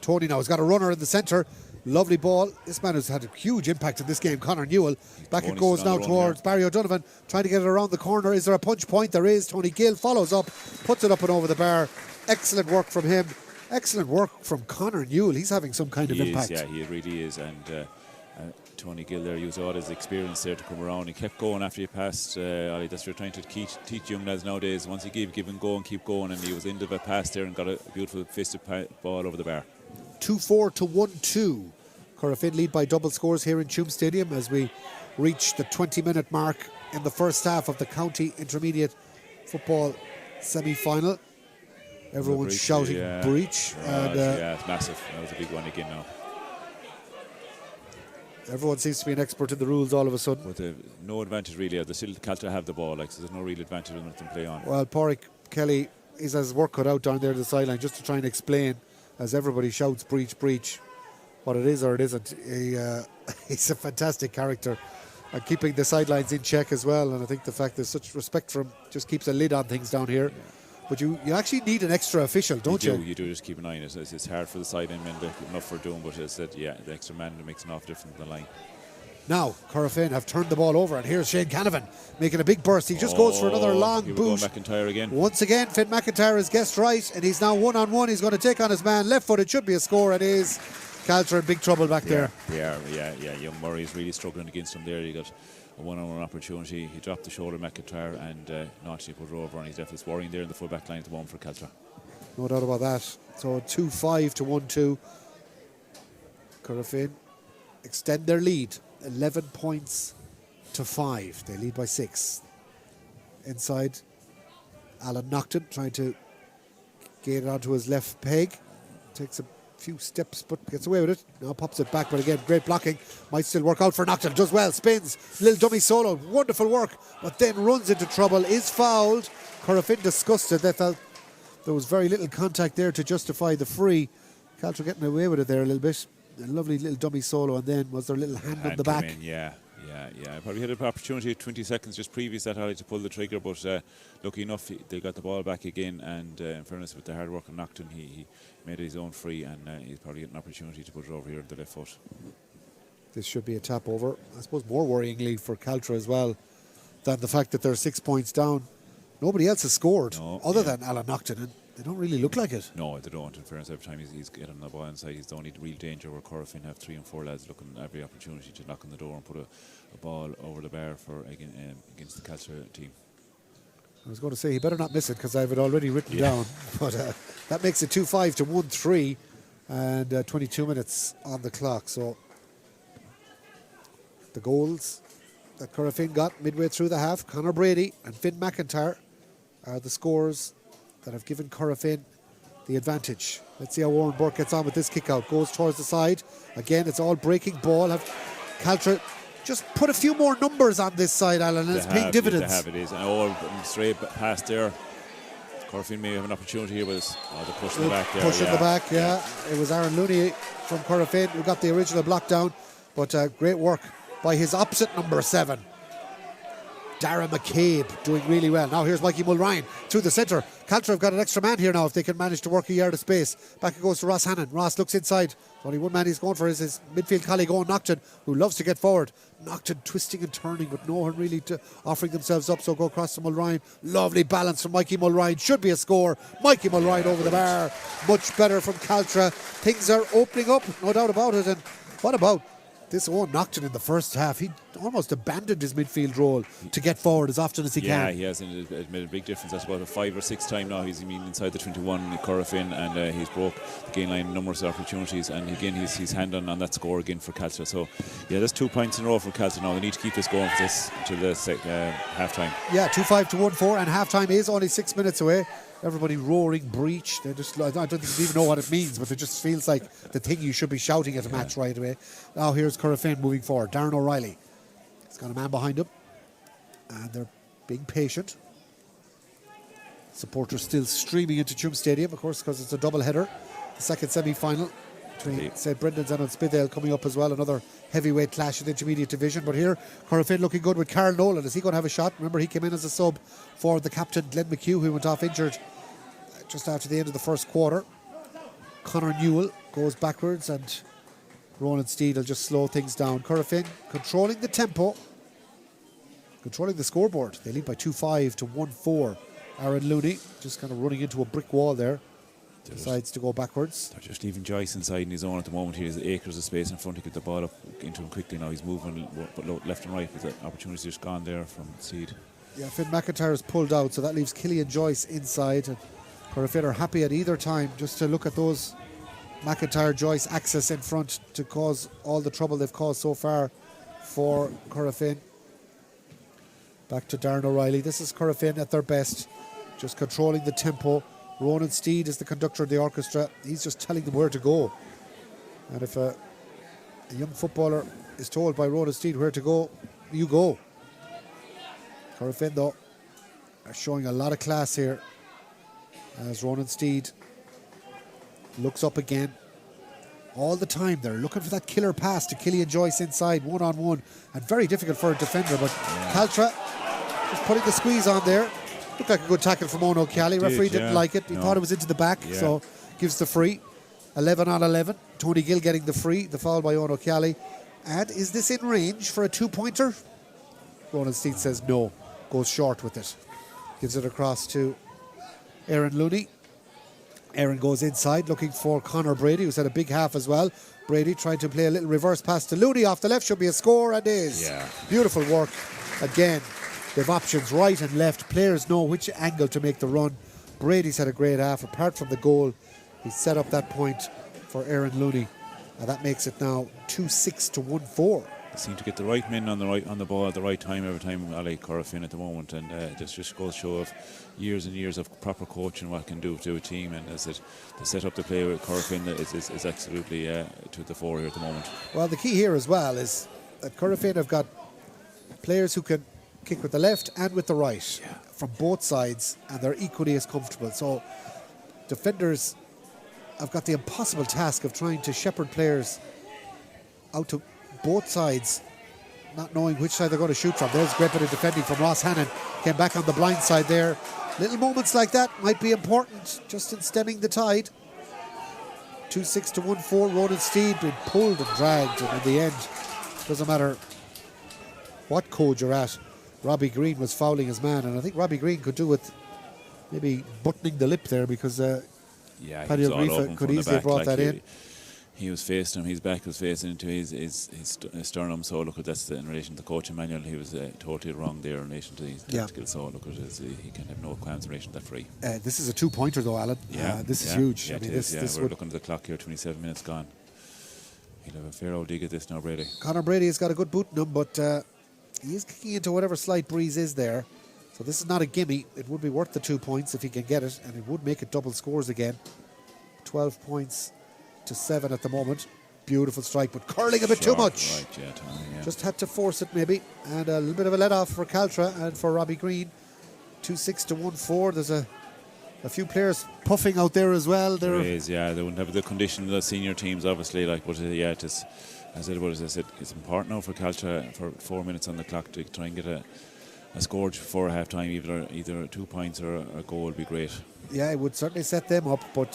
Tony now has got a runner in the centre. Lovely ball. This man has had a huge impact in this game, Conor Newell. Back it goes now towards Barry O'Donovan, trying to get it around the corner. Is there a punch point? There is. Tony Gill follows up, puts it up and over the bar. Excellent work from him. Excellent work from Conor Newell. He's having some kind of impact. Yeah, he really is. And Tony Gill there used all his experience there to come around. He kept going after he passed. Ollie, that's what you're trying to teach young lads nowadays. Once you give and go and keep going, and he was into the pass there and got a beautiful fisted ball over the bar. 2-4 to 1-2. Corofin lead by double scores here in Tuam Stadium as we reach the 20-minute mark in the first half of the county intermediate football semi-final. Everyone's shouting breach. It's massive. That was a big one again now. Everyone seems to be an expert in the rules all of a sudden. But no advantage really. They still Caltra have the ball, so there's no real advantage in them play on. Well, Pádraig Kelly is as work cut out down there at the sideline just to try and explain, as everybody shouts breach, what it is or it isn't. He's a fantastic character and keeping the sidelines in check as well. And I think the fact there's such respect for him just keeps a lid on things down here. Yeah. But you actually need an extra official, don't you? You do just keep an eye on it. It's hard for the sideline men, enough for doing, but as I said, the extra man makes an awful difference in the line. Now, Corofin have turned the ball over, and here's Shane Canavan making a big burst. He just goes for another long boot. McIntyre again. Once again, Finn McIntyre has guessed right, and he's now one-on-one. He's going to take on his man. Left foot, it should be a score. It is. Caltra in big trouble back there. Yeah. Young Murray's really struggling against him there. He got a one-on-one opportunity. He dropped the shoulder, McIntyre, and Notchley put it over, and he's definitely worrying there in the full back line at the moment for Caltra. No doubt about that. So 2-5 to 1-2. Corofin extend their lead 11 points to 5. They lead by 6. Inside, Alan Nocton trying to get it onto his left peg. Takes a few steps, but gets away with it. Now pops it back, but again, great blocking. Might still work out for Nocton. Does well, spins, little dummy solo, wonderful work, but then runs into trouble, is fouled. Corofin disgusted. They felt there was very little contact there to justify the free. Caltra getting away with it there a little bit. A lovely little dummy solo, and then was there a little hand on the back. Yeah. Probably had an opportunity 20 seconds just previous that Ali to pull the trigger, but lucky enough they got the ball back again, and in fairness with the hard work of Nocton, he made his own free, and he's probably getting an opportunity to put it over here on the left foot. This should be a tap over. I suppose more worryingly for Caltra as well than the fact that they're 6 points down. Nobody else has scored other than Alan Nocton, and they don't really look like it. No, they don't. In fairness, every time he's getting the ball inside, he's the only real danger where Corofin have 3 and 4 lads looking at every opportunity to knock on the door and put a ball over the bar for against the Caltra team. I was going to say he better not miss it because I have it already written down, but that makes it 2-5 to 1-3 and 22 minutes on the clock. So the goals that Corofin got midway through the half, Conor Brady and Finn McIntyre, are the scores that have given Corofin the advantage. Let's see how Warren Burke gets on with this kick out. Goes towards the side. Again, it's all breaking ball. Have Caltra just put a few more numbers on this side, Alan, and it's paying dividends. They have, it is. And straight past there. Corofin may have an opportunity here with the push in the back there. Push in the back, yeah. It was Aaron Looney from Corofin who got the original block down, but great work by his opposite number 7. Darren McCabe doing really well. Now here's Mikey Mulryan through the centre. Caltra have got an extra man here now if they can manage to work a yard of space. Back it goes to Ross Hannon. Ross looks inside. Only one man he's going for is his midfield colleague Owen Nocton, who loves to get forward. Nocton twisting and turning, but no one really offering themselves up, so go across to Mulryan. Lovely balance from Mikey Mulryan. Should be a score. Mikey Mulryan over the bar. Much better from Caltra. Things are opening up, no doubt about it. And what about this Owen Nocton in the first half? He almost abandoned his midfield role to get forward as often as he can. Yeah, he has, and it made a big difference. That's about a 5 or 6 time now. He's been inside the 21 Corofin, and he's broke the gain line numerous opportunities. And again, he's hand on that score again for Caltra. So yeah, there's 2 points in a row for Caltra now. They need to keep this going for this until the half time. Yeah, 2-5 to 1-4, and half time is only 6 minutes away. Everybody roaring breach. They just, I don't think they even know what it means, but it just feels like the thing you should be shouting at a match right away. Now here's Corofin moving forward. Darren O'Reilly. He's got a man behind him, and they're being patient. Supporters still streaming into Tuam Stadium, of course, because it's a double header. The second semi-final between St. Brendan's and Spithale coming up as well. Another heavyweight clash in the intermediate division. But here, Corofin looking good with Carl Nolan. Is he going to have a shot? Remember, he came in as a sub for the captain, Glenn McHugh, who went off injured just after the end of the first quarter. Conor Newell goes backwards, and Ronan Steed will just slow things down. Corofin controlling the tempo, controlling the scoreboard. They lead by 2-5 to 1-4. Aaron Looney just kind of running into a brick wall there. Decides to go backwards. They're just leaving Joyce inside in his own at the moment. He has acres of space in front to get the ball up into him quickly. Now he's moving left and right, but the opportunity just gone there from Steed. Yeah, Finn McIntyre is pulled out, so that leaves Killian Joyce inside. And Corofin are happy at either time just to look at those McIntyre-Joyce access in front to cause all the trouble they've caused so far for Corofin. Back to Darren O'Reilly. This is Corofin at their best, just controlling the tempo. Ronan Steed is the conductor of the orchestra. He's just telling them where to go. And if a young footballer is told by Ronan Steed where to go, you go. Corofin, though, are showing a lot of class here as Ronan Steed looks up again. All the time they're looking for that killer pass to Killian Joyce inside, one-on-one, and very difficult for a defender. But Caltra just putting the squeeze on there. Looked like a good tackle from Ono Kelly. Referee didn't like it. He thought it was into the back, so gives the free. 11 on 11. Tony Gill getting the free. The foul by Ono Kelly. And is this in range for a 2-pointer? Ronan Steed says no. Goes short with it. Gives it across to Aaron Looney. Aaron goes inside looking for Conor Brady, who's had a big half as well. Brady trying to play a little reverse pass to Looney off the left. Should be a score, and is. Yeah. Beautiful work. Again, they have options right and left. Players know which angle to make the run. Brady's had a great half. Apart from the goal, he set up that point for Aaron Looney. And that makes it now 2-6 to 1-4. seem to get the right men on the ball at the right time every time. I like Corofin at the moment, and this just goes to show of years and years of proper coaching what can do to a team. And as it, the set up to play with Corofin is absolutely to the fore here at the moment. Well, the key here as well is that Corofin have got players who can kick with the left and with the right from both sides, and they're equally as comfortable. So defenders have got the impossible task of trying to shepherd players out to both sides, not knowing which side they're going to shoot from. There's a great bit of defending from Ross Hannon. Came back on the blind side there. Little moments like that might be important just in stemming the tide. 2-6 to 1-4. Ronan Steed being pulled and dragged, and in the end, doesn't matter what code you're at, Robbie Green was fouling his man, and I think Robbie Green could do with maybe buttoning the lip there, because Paddy O'Greefa could easily have brought that in. He was facing him, his back was facing into his sternum, so look at that's in relation to the coaching manual. He was totally wrong there in relation to his tactical, so look at it, he can have no qualms in relation to that free. This is a two-pointer though, Alan. This is huge. Yeah, I mean, we're looking at the clock here, 27 minutes gone. He'll have a fair old dig at this now, Brady. Conor Brady has got a good boot in him, but he is kicking into whatever slight breeze is there. So this is not a gimme. It would be worth the 2 points if he can get it, and it would make it double scores again. 12 points to 7 at the moment. Beautiful strike, but curling a bit too much. Right, Tommy, just had to force it maybe, and a little bit of a let off for Caltra and for Robbie Green. 2-6 to 1-4. There's a few players puffing out there as well. There is, they wouldn't have the condition of the senior teams, obviously. Like, but as I said, it's important now for Caltra for 4 minutes on the clock to try and get a score before half time. Either 2 points or a goal would be great. Yeah, it would certainly set them up, but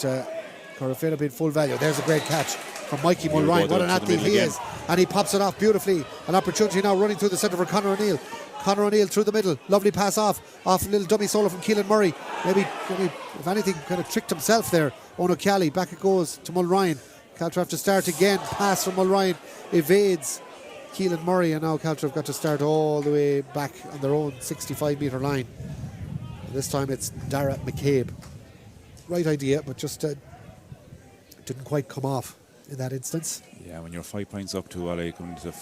Corofin have been full value. There's a great catch from Mikey Mulryan. What an athlete he is. And he pops it off beautifully. An opportunity now running through the centre for Conor O'Neill. Conor O'Neill through the middle. Lovely pass off a little dummy solo from Keelan Murray. Maybe, if anything, kind of tricked himself there. Ono Kelly. Back it goes to Mulryan. Caltra have to start again. Pass from Mulryan. Evades Keelan Murray. And now Caltra have got to start all the way back on their own 65-metre line. And this time it's Dara McCabe. Right idea, but just didn't quite come off in that instance. Yeah, when you're 5 points up to coming to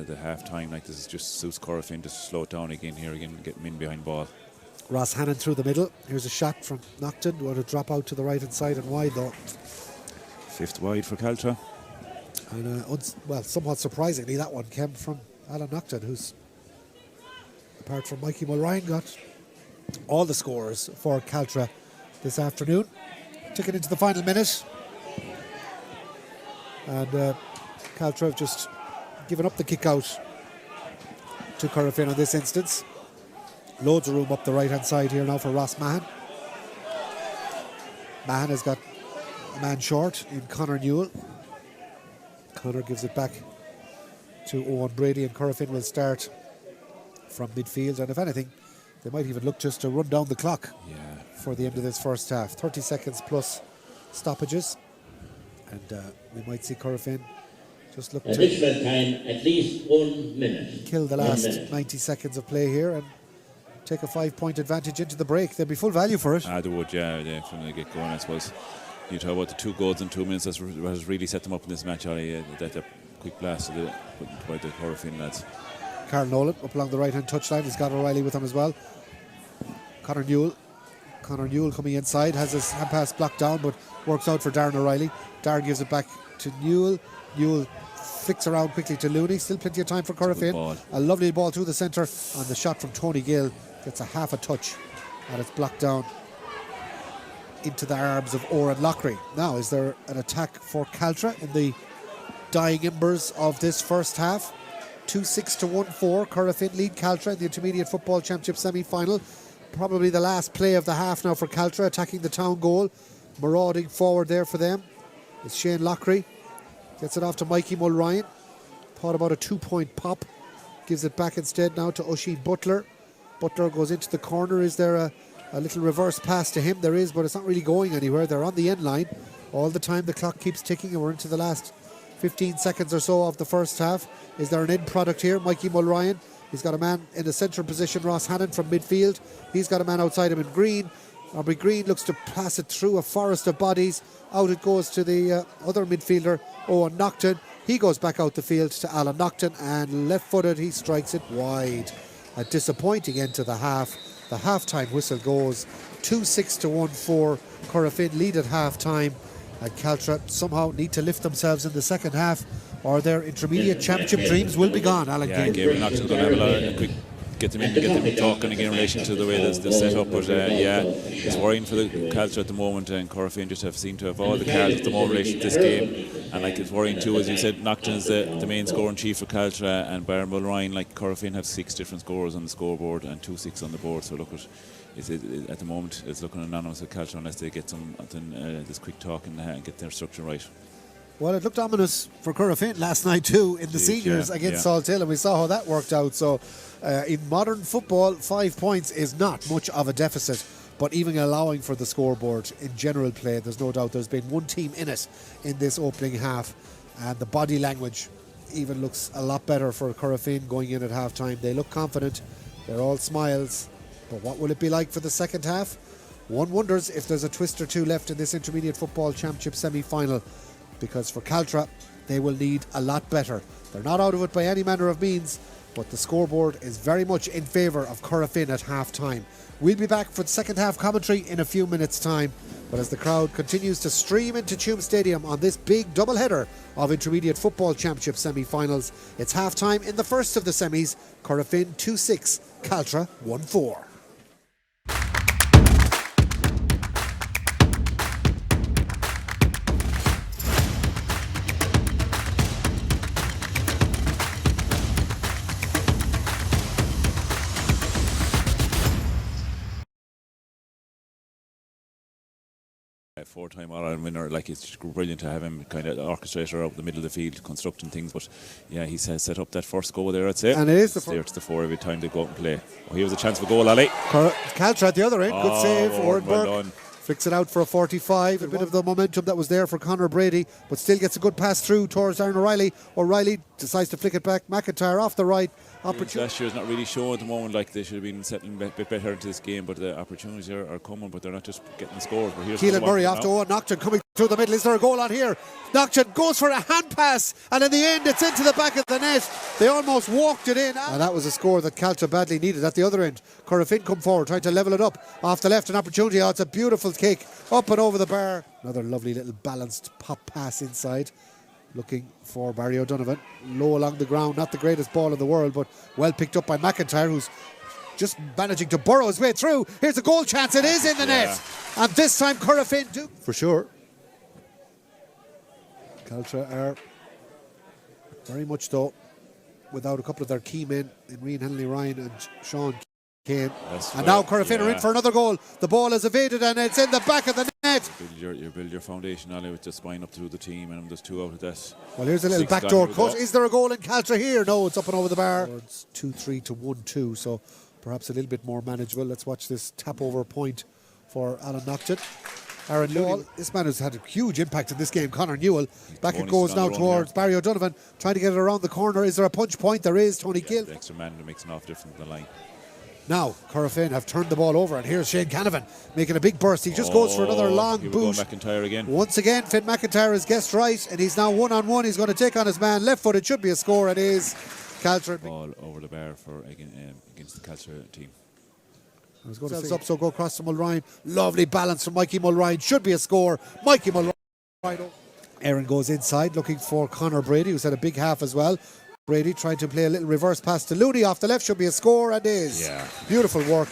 the half time, like this, just suits Corofin to slow it down again, get him in behind ball. Ross Hannon through the middle. Here's a shot from Nocton. Going to drop out to the right hand side and wide though. 5th wide for Caltra. And somewhat surprisingly, that one came from Alan Nocton, who's, apart from Mikey Mulryan, got all the scores for Caltra this afternoon. Ticking into the final minute. And Caltra have just given up the kick out to Corofin on this instance. Loads of room up the right hand side here now for Ross Mahan. Mahan has got a man short in Conor Newell. Conor gives it back to Owen Brady, and Corofin will start from midfield. And if anything, they might even look just to run down the clock for the end of this first half. 30 seconds plus stoppages. And we might see Corofin just look to time, at least 1 minute. Kill the last 90 seconds of play here and take a 5-point advantage into the break. They'll be full value for it. They would, from the get going, I suppose. You talk about the 2 goals in 2 minutes, that's what has really set them up in this match, Ollie. That quick blast by the Corofin lads. Carl Nolan up along the right-hand touchline. He's got O'Reilly with him as well. Conor Newell coming inside, has his hand pass blocked down, but works out for Darren O'Reilly. Darren gives it back to Newell. Newell flicks around quickly to Looney. Still plenty of time for Corofin. A lovely ball through the centre, and the shot from Tony Gill gets a half a touch, and it's blocked down into the arms of Oran Lockery. Now, is there an attack for Caltra in the dying embers of this first half? 2-6 to 1-4. Corofin lead Caltra in the Intermediate Football Championship semi-final. Probably the last play of the half now for Caltra, attacking the town goal. Marauding forward there for them is Shane Lockery. Gets it off to Mikey Mulryan. Thought about a 2-point pop. Gives it back instead now to Oisin Butler. Butler goes into the corner. Is there a little reverse pass to him? There is, but it's not really going anywhere. They're on the end line. All the time the clock keeps ticking, and we're into the last 15 seconds or so of the first half. Is there an end product here? Mikey Mulryan. He's got a man in the central position, Ross Hannon from midfield. He's got a man outside him in green. Aubrey Green looks to pass it through a forest of bodies. Out it goes to the other midfielder, Owen Nocton. He goes back out the field to Alan Naughton, and left-footed, he strikes it wide. A disappointing end to the half. The half-time whistle goes 2-6 to 1-4. Corofin lead at half-time, and Caltra somehow need to lift themselves in the second half, or their intermediate championship dreams will be gone. Alan Yeah, Keane. Gabriel Naughton's going to have a lot of quick get them talking again in relation to the way they're set up. But yeah, it's worrying for the Caltra at the moment, and Corofin just seem to have all the cards at the moment in relation to this game. And like, it's worrying too, as you said, Naughton's the main scoring chief for Caltra, and Byron Mulryan, like Corofin, have 6 different scores on the scoreboard and 2-6 on the board. So look at the moment it's looking anonymous at Caltra unless they get something this quick talk and get their structure right. Well, it looked ominous for Corofin last night too in the seniors against Salt Hill, and we saw how that worked out. So in modern football, 5 points is not much of a deficit, but even allowing for the scoreboard in general play, there's no doubt there's been one team in it in this opening half, and the body language even looks a lot better for Corofin going in at half time. They look confident, they're all smiles, but what will it be like for the second half? One wonders if there's a twist or two left in this Intermediate Football Championship semi-final, because for Caltra, they will need a lot better. They're not out of it by any manner of means, but the scoreboard is very much in favour of Corofin at half-time. We'll be back for the second half commentary in a few minutes' time, but as the crowd continues to stream into Tuam Stadium on this big double-header of Intermediate Football Championship semi-finals, it's half-time in the first of the semis. Corofin 2-6, Caltra 1-4. Four-time All-Ireland winner, like, it's brilliant to have him kind of orchestrator out the middle of the field constructing things. But yeah, he set up that first goal there, I'd say, and it is the it's the 4 every time they go out and play. Oh, he was a chance for goal, Ali. Caltra at the other end, good save. Oren well Burke done. flicks it out for a 45. A bit of the momentum that was there for Conor Brady, but still gets a good pass through towards Aaron O'Reilly. O'Reilly decides to flick it back. McIntyre off the right. Last year's not really showing at the moment, like they should have been settling a bit better into this game, but the opportunities are coming, but they're not just getting the scores. But here's Keelan Murray off to Owen Naughton coming through the middle. Is there a goal on here? Naughton goes for a hand pass, and in the end it's into the back of the net. They almost walked it in, and that was a score that Caltra badly needed. At the other end, Corofin come forward trying to level it up off the left, an opportunity. Oh, it's a beautiful kick up and over the bar. Another lovely little balanced pop pass inside, looking for Barry O'Donovan. Low along the ground, not the greatest ball in the world, but well picked up by McIntyre, who's just managing to burrow his way through. Here's a goal chance, it is in the net, and this time Corofin do for sure. Caltra are very much though without a couple of their key men in Rian Henley Ryan and Sean Kane. And now Corofin are in for another goal. The ball is evaded and it's in the back of the net. You build your foundation, Ali, with the spine up through the team, and there's 2 out of this. Well, here's a little backdoor cut. Is there a goal in Caltra here? No, it's up and over the bar. It's 2-3 to 1-2, so perhaps a little bit more manageable. Let's watch this tap over point for Alan Naughton. Aaron Newell, this man has had a huge impact in this game. Conor Newell, back it goes now towards Barry O'Donovan, trying to get it around the corner. Is there a punch point? There is. Tony Gill. The extra man makes an off difference in the line. Now Corofin have turned the ball over, and here's Shane Canavan making a big burst. He just goes for another long boot. McIntyre again. Once again, Finn McIntyre is guessed right, and he's now one-on-one. He's going to take on his man left foot. It should be a score. It is. Caltra. Ball over the bar for against the Caltra team. I was going to say up, so go across to Mulryan. Lovely balance from Mikey Mulryan. Should be a score. Mikey Mulryan. Aaron goes inside looking for Conor Brady, who's had a big half as well. Brady trying to play a little reverse pass to Looney off the left. Should be a score, and is. Yeah. Beautiful work.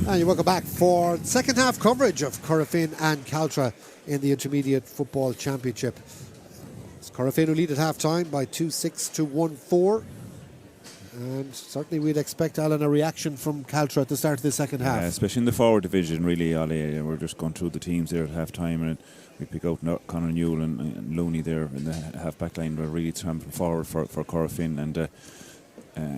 And you're welcome back for second half coverage of Corofin and Caltra in the Intermediate Football Championship. It's Corofin who lead at half time by 2-6 to 1-4. And certainly we'd expect, Alan, a reaction from Caltra at the start of the second half. Yeah, especially in the forward division, really, Ollie. We're just going through the teams there at half time, and we pick out Conor Newell and Looney there in the half back line. We're really trampling forward for Corofin, and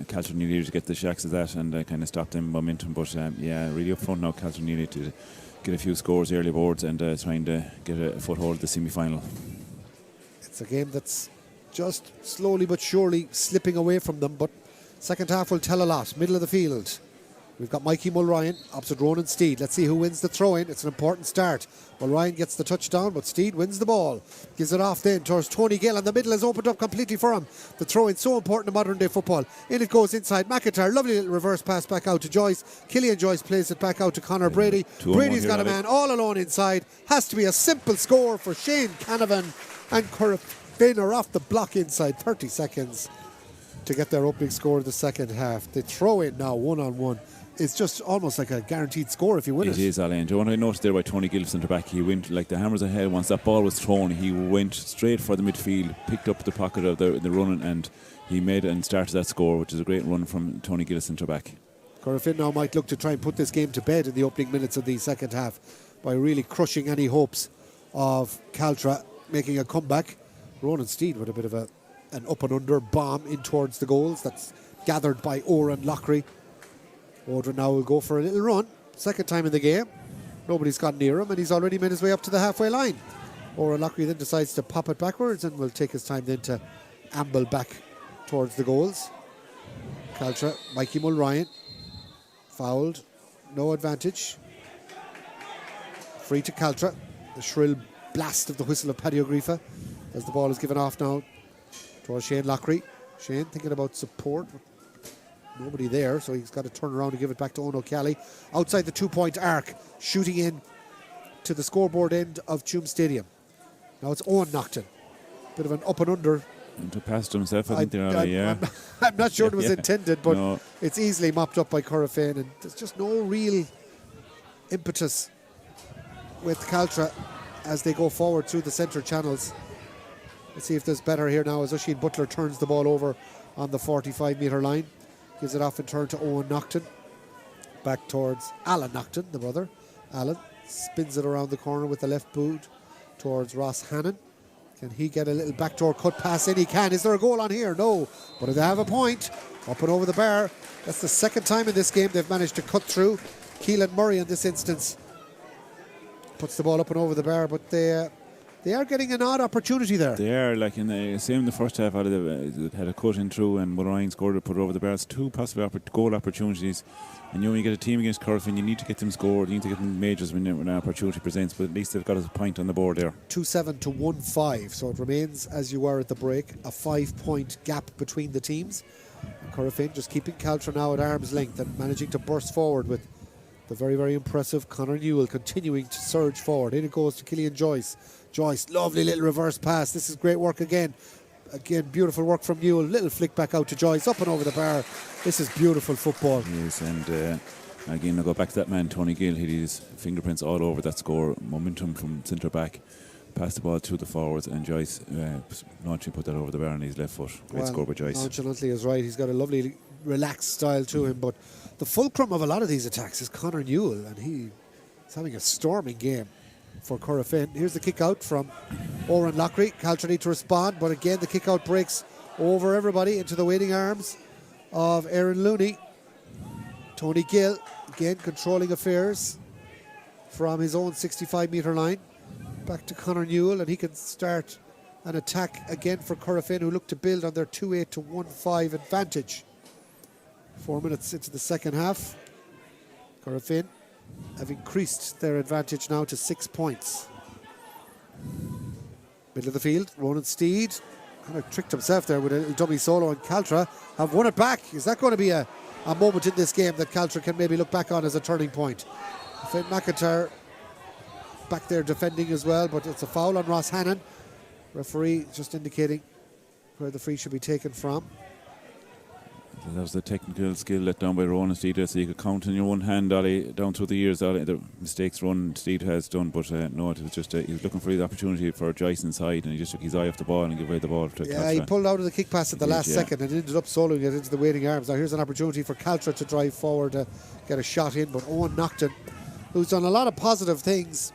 Caltra needed to get the shacks of that and kind of stop them momentum. But yeah, really up front now, Caltra needed to get a few scores early boards and trying to get a foothold at the semi-final. It's a game that's just slowly but surely slipping away from them, but second half will tell a lot. Middle of the field, we've got Mikey Mulryan opposite Ronan Steed. Let's see who wins the throw-in. It's an important start. Mulryan gets the touchdown, but Steed wins the ball. Gives it off then towards Tony Gill, and the middle has opened up completely for him. The throw-in, so important in modern-day football. In it goes inside. McIntyre, lovely little reverse pass back out to Joyce. Killian Joyce plays it back out to Conor Brady. Brady's got a man all alone inside. Has to be a simple score for Shane Canavan, and Corofin are off the block inside. 30 seconds to get their opening score of the second half. They throw in now one-on-one. It's just almost like a guaranteed score if you win it. It is, Alain. Do you want to notice there by Tony Gill centre back? He went like the hammers ahead. Once that ball was thrown, he went straight for the midfield, picked up the pocket of the running, and he made it and started that score, which is a great run from Tony Gill centre back. Corofin now might look to try and put this game to bed in the opening minutes of the second half by really crushing any hopes of Caltra making a comeback. Ronan Steed with a bit of an up and under bomb in towards the goals. That's gathered by Oran Lockery. Odrin now will go for a little run. Second time in the game. Nobody's got near him, and he's already made his way up to the halfway line. Oran Lockery then decides to pop it backwards and will take his time then to amble back towards the goals. Caltra, Mikey Mulryan, fouled. No advantage. Free to Caltra. The shrill blast of the whistle of Paddy O'Griefa as the ball is given off now towards Shane Lockery. Shane thinking about support. Nobody there, so he's got to turn around and give it back to Ono Kelly. Outside the 2-point arc, shooting in to the scoreboard end of Tuam Stadium. Now it's Owen Naughton. Bit of an up and under. And to pass to himself, I think I'm not sure it was intended, but it's easily mopped up by Corofin, and there's just no real impetus with Caltra as they go forward through the centre channels. Let's see if there's better here now as Oisin Butler turns the ball over on the 45-metre line. Gives it off in turn to Owen Naughton. Back towards Alan Naughton, the brother. Alan spins it around the corner with the left boot towards Ross Hannon. Can he get a little backdoor cut pass in? He can. Is there a goal on here? No. But they have a point. Up and over the bar. That's the second time in this game they've managed to cut through. Keelan Murray in this instance puts the ball up and over the bar, but they are getting an odd opportunity there. They are, like in the same in the first half. They had a cut in through, and Ryan scored it, put it over the bar. It's two possible goal opportunities, and when you get a team against Corofin, you need to get them scored. You need to get them majors when an opportunity presents. But at least they've got a point on the board there. 2-7 to 1-5. So it remains as you were at the break, a 5-point gap between the teams. And Corofin just keeping Caltra now at arm's length and managing to burst forward with the very, very impressive Conor Newell continuing to surge forward. In it goes to Killian Joyce. Joyce, lovely little reverse pass. This is great work again. Again, beautiful work from Newell. Little flick back out to Joyce, up and over the bar. This is beautiful football. Yes, and again, I'll go back to that man, Tony Gill. He had his fingerprints all over that score. Momentum from centre back. Passed the ball to the forwards, and Joyce launching put that over the bar on his left foot. Great score by Joyce. Nonchalantly is right. He's got a lovely, relaxed style to him, but the fulcrum of a lot of these attacks is Conor Newell, and he's having a storming game for Corofin. Here's the kick out from Oran Lockery. Caltra need to respond, but again the kick out breaks over everybody into the waiting arms of Aaron Looney. Tony Gill again controlling affairs from his own 65-metre line. Back to Conor Newell, and he can start an attack again for Corofin, who look to build on their 2-8 to 1-5 advantage. 4 minutes into the second half. Corofin have increased their advantage now to 6 points. Middle of the field, Ronan Steed kind of tricked himself there with a little dummy solo, and Caltra have won it back. Is that going to be a moment in this game that Caltra can maybe look back on as a turning point? Finn McIntyre back there defending as well, but it's a foul on Ross Hannon. Referee just indicating where the free should be taken from. That was the technical skill let down by Ronan Steed, so you could count in your one hand, Ollie, down through the years, Ollie, the mistakes Ronan Steed has done, but no, it was just he was looking for the opportunity for Joyce inside, and he just took his eye off the ball and gave away the ball to Caltra. He pulled out of the kick pass at the last second and ended up soloing it into the waiting arms. Now here's an opportunity for Caltra to drive forward, get a shot in, but Owen Naughton, who's done a lot of positive things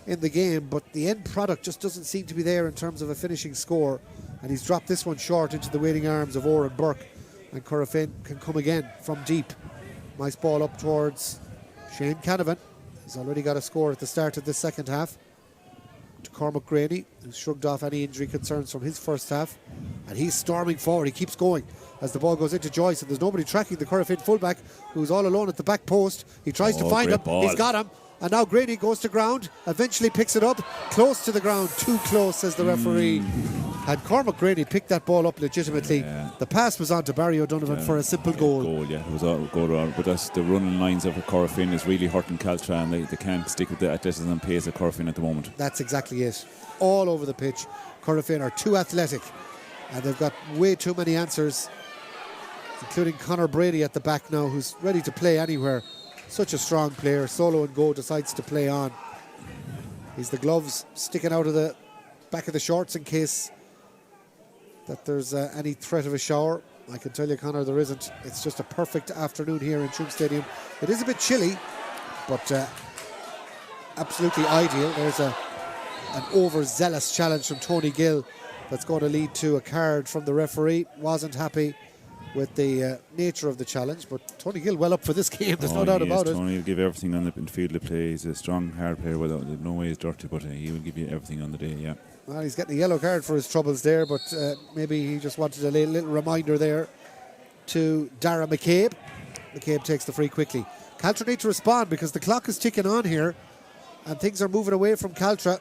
in the game, but the end product just doesn't seem to be there in terms of a finishing score, and he's dropped this one short into the waiting arms of Oran Burke, and Corofin can come again from deep. Nice ball up towards Shane Canavan. He's already got a score at the start of this second half. To Cormac Graney, who's shrugged off any injury concerns from his first half, and he's storming forward. He keeps going as the ball goes into Joyce, and there's nobody tracking the Corofin fullback, who's all alone at the back post. He tries to find him. Ball. He's got him. And now Graney goes to ground, eventually picks it up, close to the ground, too close, says the referee. Had Cormac Graney picked that ball up legitimately, the pass was on to Barry O'Donovan for a simple goal. It was a goal around, but that's the running lines of Corofin is really hurting Caltra, and they can't stick with the athleticism and pace of Corofin at the moment. That's exactly it. All over the pitch, Corofin are too athletic, and they've got way too many answers, including Conor Brady at the back now, who's ready to play anywhere. Such a strong player. Solo and Go decides to play on. He's the gloves sticking out of the back of the shorts in case that there's any threat of a shower. I can tell you, Conor, there isn't. It's just a perfect afternoon here in Tuam Stadium. It is a bit chilly, but absolutely ideal. There's an overzealous challenge from Tony Gill that's going to lead to a card from the referee. Wasn't happy with the nature of the challenge, but Tony Gill well up for this game, there's no doubt about it. Tony will give everything on the field of play. He's a strong, hard player, without no way he's dirty, but he will give you everything on the day, yeah. Well, he's getting a yellow card for his troubles there, but maybe he just wanted a little reminder there to Dara McCabe. McCabe takes the free quickly. Caltra need to respond because the clock is ticking on here and things are moving away from Caltra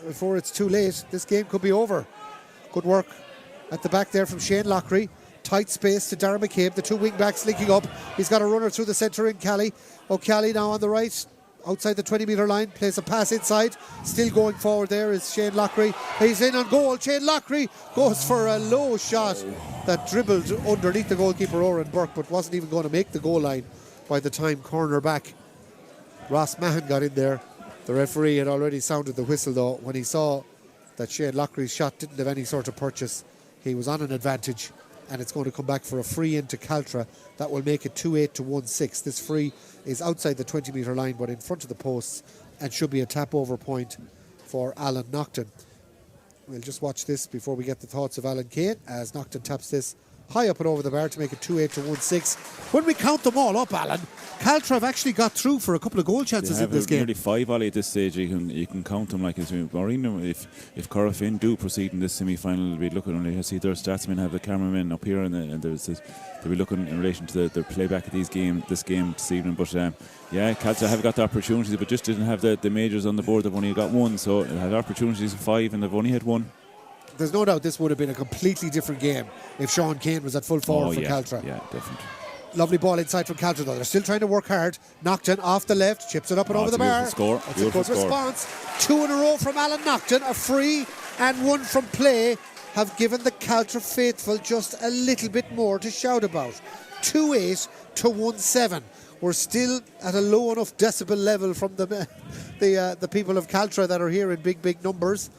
before it's too late. This game could be over. Good work at the back there from Shane Lockery. Tight space to Darren McCabe, the two wing backs linking up. He's got a runner through the centre in Kelly. O'Kelly now on the right, outside the 20-metre line, plays a pass inside. Still going forward there is Shane Lockery. He's in on goal. Shane Lockery goes for a low shot that dribbled underneath the goalkeeper Oran Burke, but wasn't even going to make the goal line by the time corner back Ross Mahan got in there. The referee had already sounded the whistle though when he saw that Shane Lockery's shot didn't have any sort of purchase. He was on an advantage, and it's going to come back for a free into Caltra. That will make it 2-8 to 1-6. This free is outside the 20-metre line, but in front of the posts, and should be a tap-over point for Alan Naughton. We'll just watch this before we get the thoughts of Alan Kane, as Naughton taps this high up and over the bar to make it 2-8 to 1-6. When we count them all up, Alan, Caltra have actually got through for a couple of goal chances in this game. Nearly 5, Ollie, at this stage. You can count them like as if Corofin do proceed in this semi-final, we'll look at only see their statsmen have the cameramen up here, and they'll be looking in relation to their playback of this game this evening. But Caltra have got the opportunities, but just didn't have the majors on the board. They've only got one, so it had opportunities of 5, and they've only had one. There's no doubt this would have been a completely different game if Sean Kane was at full forward for Caltra. Yeah, definitely. Lovely ball inside from Caltra though. They're still trying to work hard. Naughton off the left, chips it up and over the bar. Score. That's a good response. 2 in a row from Alan Naughton. A free and one from play have given the Caltra faithful just a little bit more to shout about. 2-8 to 1-7. We're still at a low enough decibel level from the people of Caltra that are here in big numbers.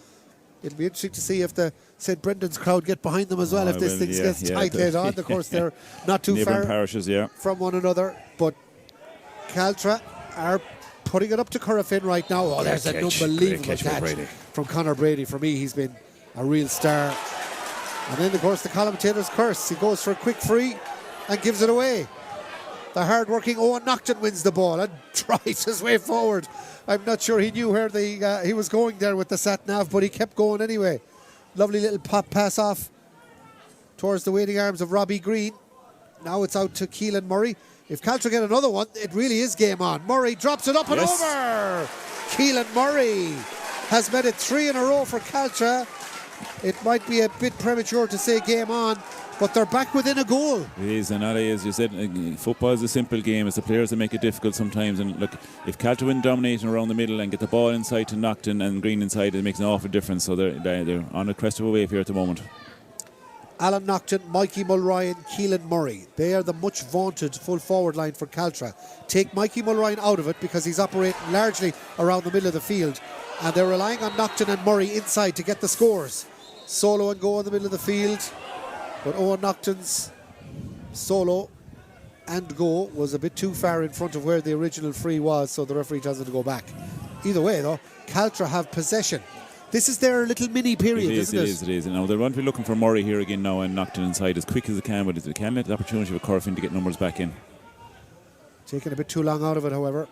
It'll be interesting to see if the St. Brendan's crowd get behind them as well, if this thing gets tight later on. Of course, they're not too far parishes, from one another. But Caltra are putting it up to Corofin right now. Oh, there's an unbelievable catch from Conor Brady. For me, he's been a real star. And then, of course, the commentator's curse. He goes for a quick free and gives it away. The hard-working Owen Naughton wins the ball and drives his way forward. I'm not sure he knew where he was going there with the sat-nav, but he kept going anyway. Lovely little pop pass off towards the waiting arms of Robbie Green. Now it's out to Keelan Murray. If Caltra get another one, it really is game on. Murray drops it up and over. Keelan Murray has made it 3 in a row for Caltra. It might be a bit premature to say game on, but they're back within a goal. It is, and Ali, as you said, football is a simple game. It's the players that make it difficult sometimes. And look, if Caltra win dominating around the middle and get the ball inside to Naughton and Green inside, it makes an awful difference. So they're on the crest of a wave here at the moment. Alan Naughton, Mikey Mulryan, Keelan Murray. They are the much vaunted full forward line for Caltra. Take Mikey Mulryan out of it because he's operating largely around the middle of the field, and they're relying on Naughton and Murray inside to get the scores. Solo and go in the middle of the field, but Owen Naughton's solo and go was a bit too far in front of where the original free was, so the referee tells him to go back. Either way though, Caltra have possession. This is their little mini period, isn't it? It is. Now they're going to be looking for Murray here again now and Naughton inside as quick as they can, but if they can let the opportunity for Corofin to get numbers back in. Taking a bit too long out of it, however.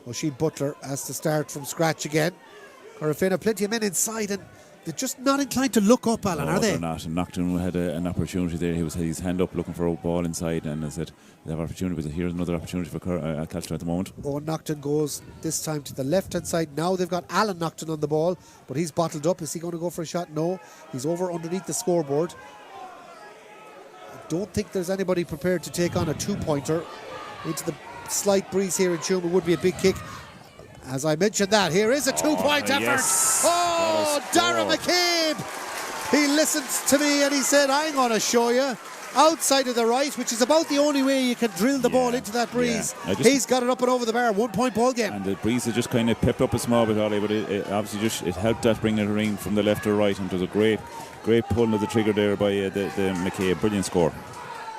O'Shea Butler has to start from scratch again. Corofin have plenty of men inside, and they're just not inclined to look up, Alan, are they? They're not. And Naughton had an opportunity there. He had his hand up looking for a ball inside, and I said they have opportunity, but here's another opportunity for Caltra at the moment. Owen Naughton goes this time to the left-hand side. Now they've got Alan Naughton on the ball, but he's bottled up. Is he going to go for a shot? No. He's over underneath the scoreboard. I don't think there's anybody prepared to take on a two-pointer. Into the slight breeze here in Tuam, it would be a big kick. As I mentioned that, here is a two-point effort. Yes. Oh, Darren McCabe. He listened to me and he said, I'm going to show you. Outside of the right, which is about the only way you can drill the ball into that breeze. He's got it up and over the bar. 1 point ball game. And the breeze has just kind of pepped up a small bit, Ollie, but it obviously just it helped that bring it around from the left to right, and it was a great pull of the trigger there by the McCabe. Brilliant score.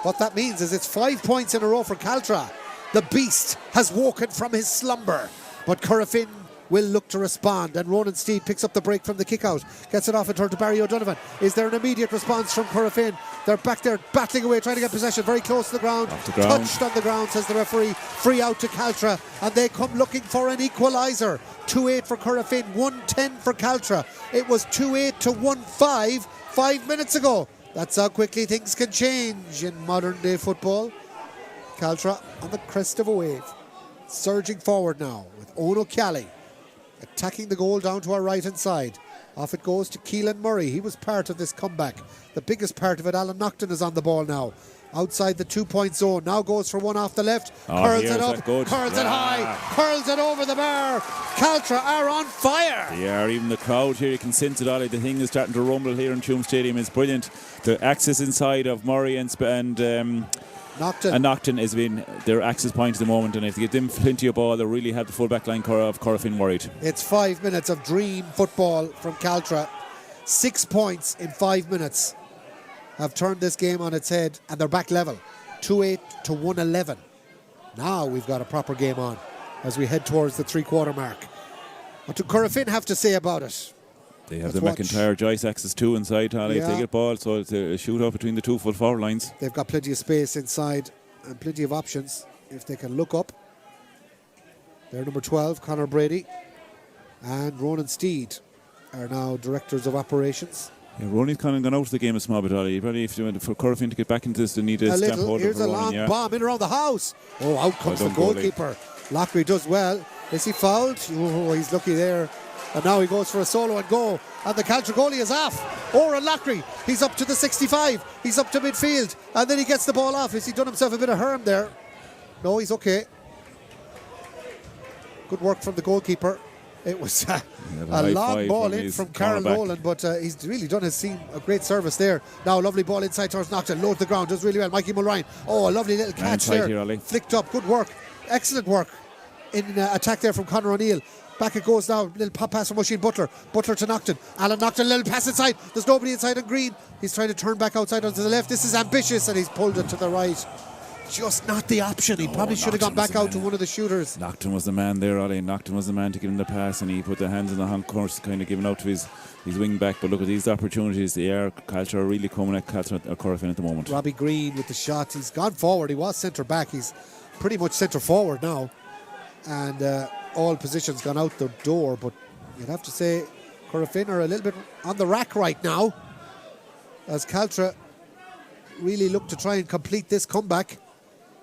What that means is it's 5 points in a row for Caltra. The beast has woken from his slumber, but Corofin will look to respond, and Ronan Steed picks up the break from the kick out, gets it off in turn to Barry O'Donovan. Is there an immediate response from Corofin? They're back there battling away, trying to get possession, very close to the ground. Touched on the ground, says the referee. Free out to Caltra, and they come looking for an equaliser. 2-8 for Corofin, 1-10 for Caltra. It was 2-8 to 1-5 5 minutes ago. That's how quickly things can change in modern day football. Caltra on the crest of a wave, surging forward now with Owen O'Cally attacking the goal down to our right hand side. Off it goes to Keelan Murray. He was part of this comeback. The biggest part of it, Alan Naughton, is on the ball now. Outside the 2 point zone. Now goes for one off the left. Curls it up, curls it high, curls it over the bar. Caltra are on fire. Yeah, even the crowd here, you can sense it, Ollie. The thing is starting to rumble here in Tuam Stadium. It's brilliant. The access inside of Murray and Naughton has been their access point at the moment, and if they get them plenty of ball, they really have the full back line of Corofin worried. It's 5 minutes of dream football from Caltra. 6 points in 5 minutes have turned this game on its head, and they're back level. 2-8 to 1-11. Now we've got a proper game on as we head towards the 3-quarter mark. What do Corofin have to say about it? They have the McIntyre Joyce access too inside, Ollie, if they get ball, so it's a shootout between the two full forward lines. They've got plenty of space inside and plenty of options if they can look up. They're number 12, Conor Brady, and Ronan Steed are now directors of operations. Yeah, Ronnie's kind of gone out of the game a small bit, Ollie. Probably if for Corofin to get back into this, they need a stamp hold. Here's a long bomb in around the house. Oh, out comes the goalkeeper. Lockery does well. Is he fouled? Oh, he's lucky there. And now he goes for a solo and go. And the Caltra goalie is off. Oran Lockery, he's up to the 65. He's up to midfield. And then he gets the ball off. Has he done himself a bit of harm there? No, he's okay. Good work from the goalkeeper. It was a long ball in from Carol Nolan, but he's really done his team a great service there. Now a lovely ball inside towards Naughton. Low to the ground, does really well. Mikey Mulryan. Oh, a lovely little catch there. Here, flicked up. Good work. Excellent work in attack there from Conor O'Neill. Back it goes now. Little pop pass from O'Shea Butler. Butler to Naughton. Alan Naughton, little pass inside. There's nobody inside on green. He's trying to turn back outside onto the left. This is ambitious, and he's pulled it to the right. Just not the option. He probably should have gone back out to one of the shooters. Naughton was the man there, Ollie. Naughton was the man to give him the pass, and he put the hands in the hand course, kind of giving out to his wing back. But look at these opportunities. Caltra are really coming at Corofin at the moment. Robbie Green with the shot. He's gone forward. He was centre back. He's pretty much centre forward now. And all positions gone out the door. But you'd have to say Corofin are a little bit on the rack right now, as Caltra really look to try and complete this comeback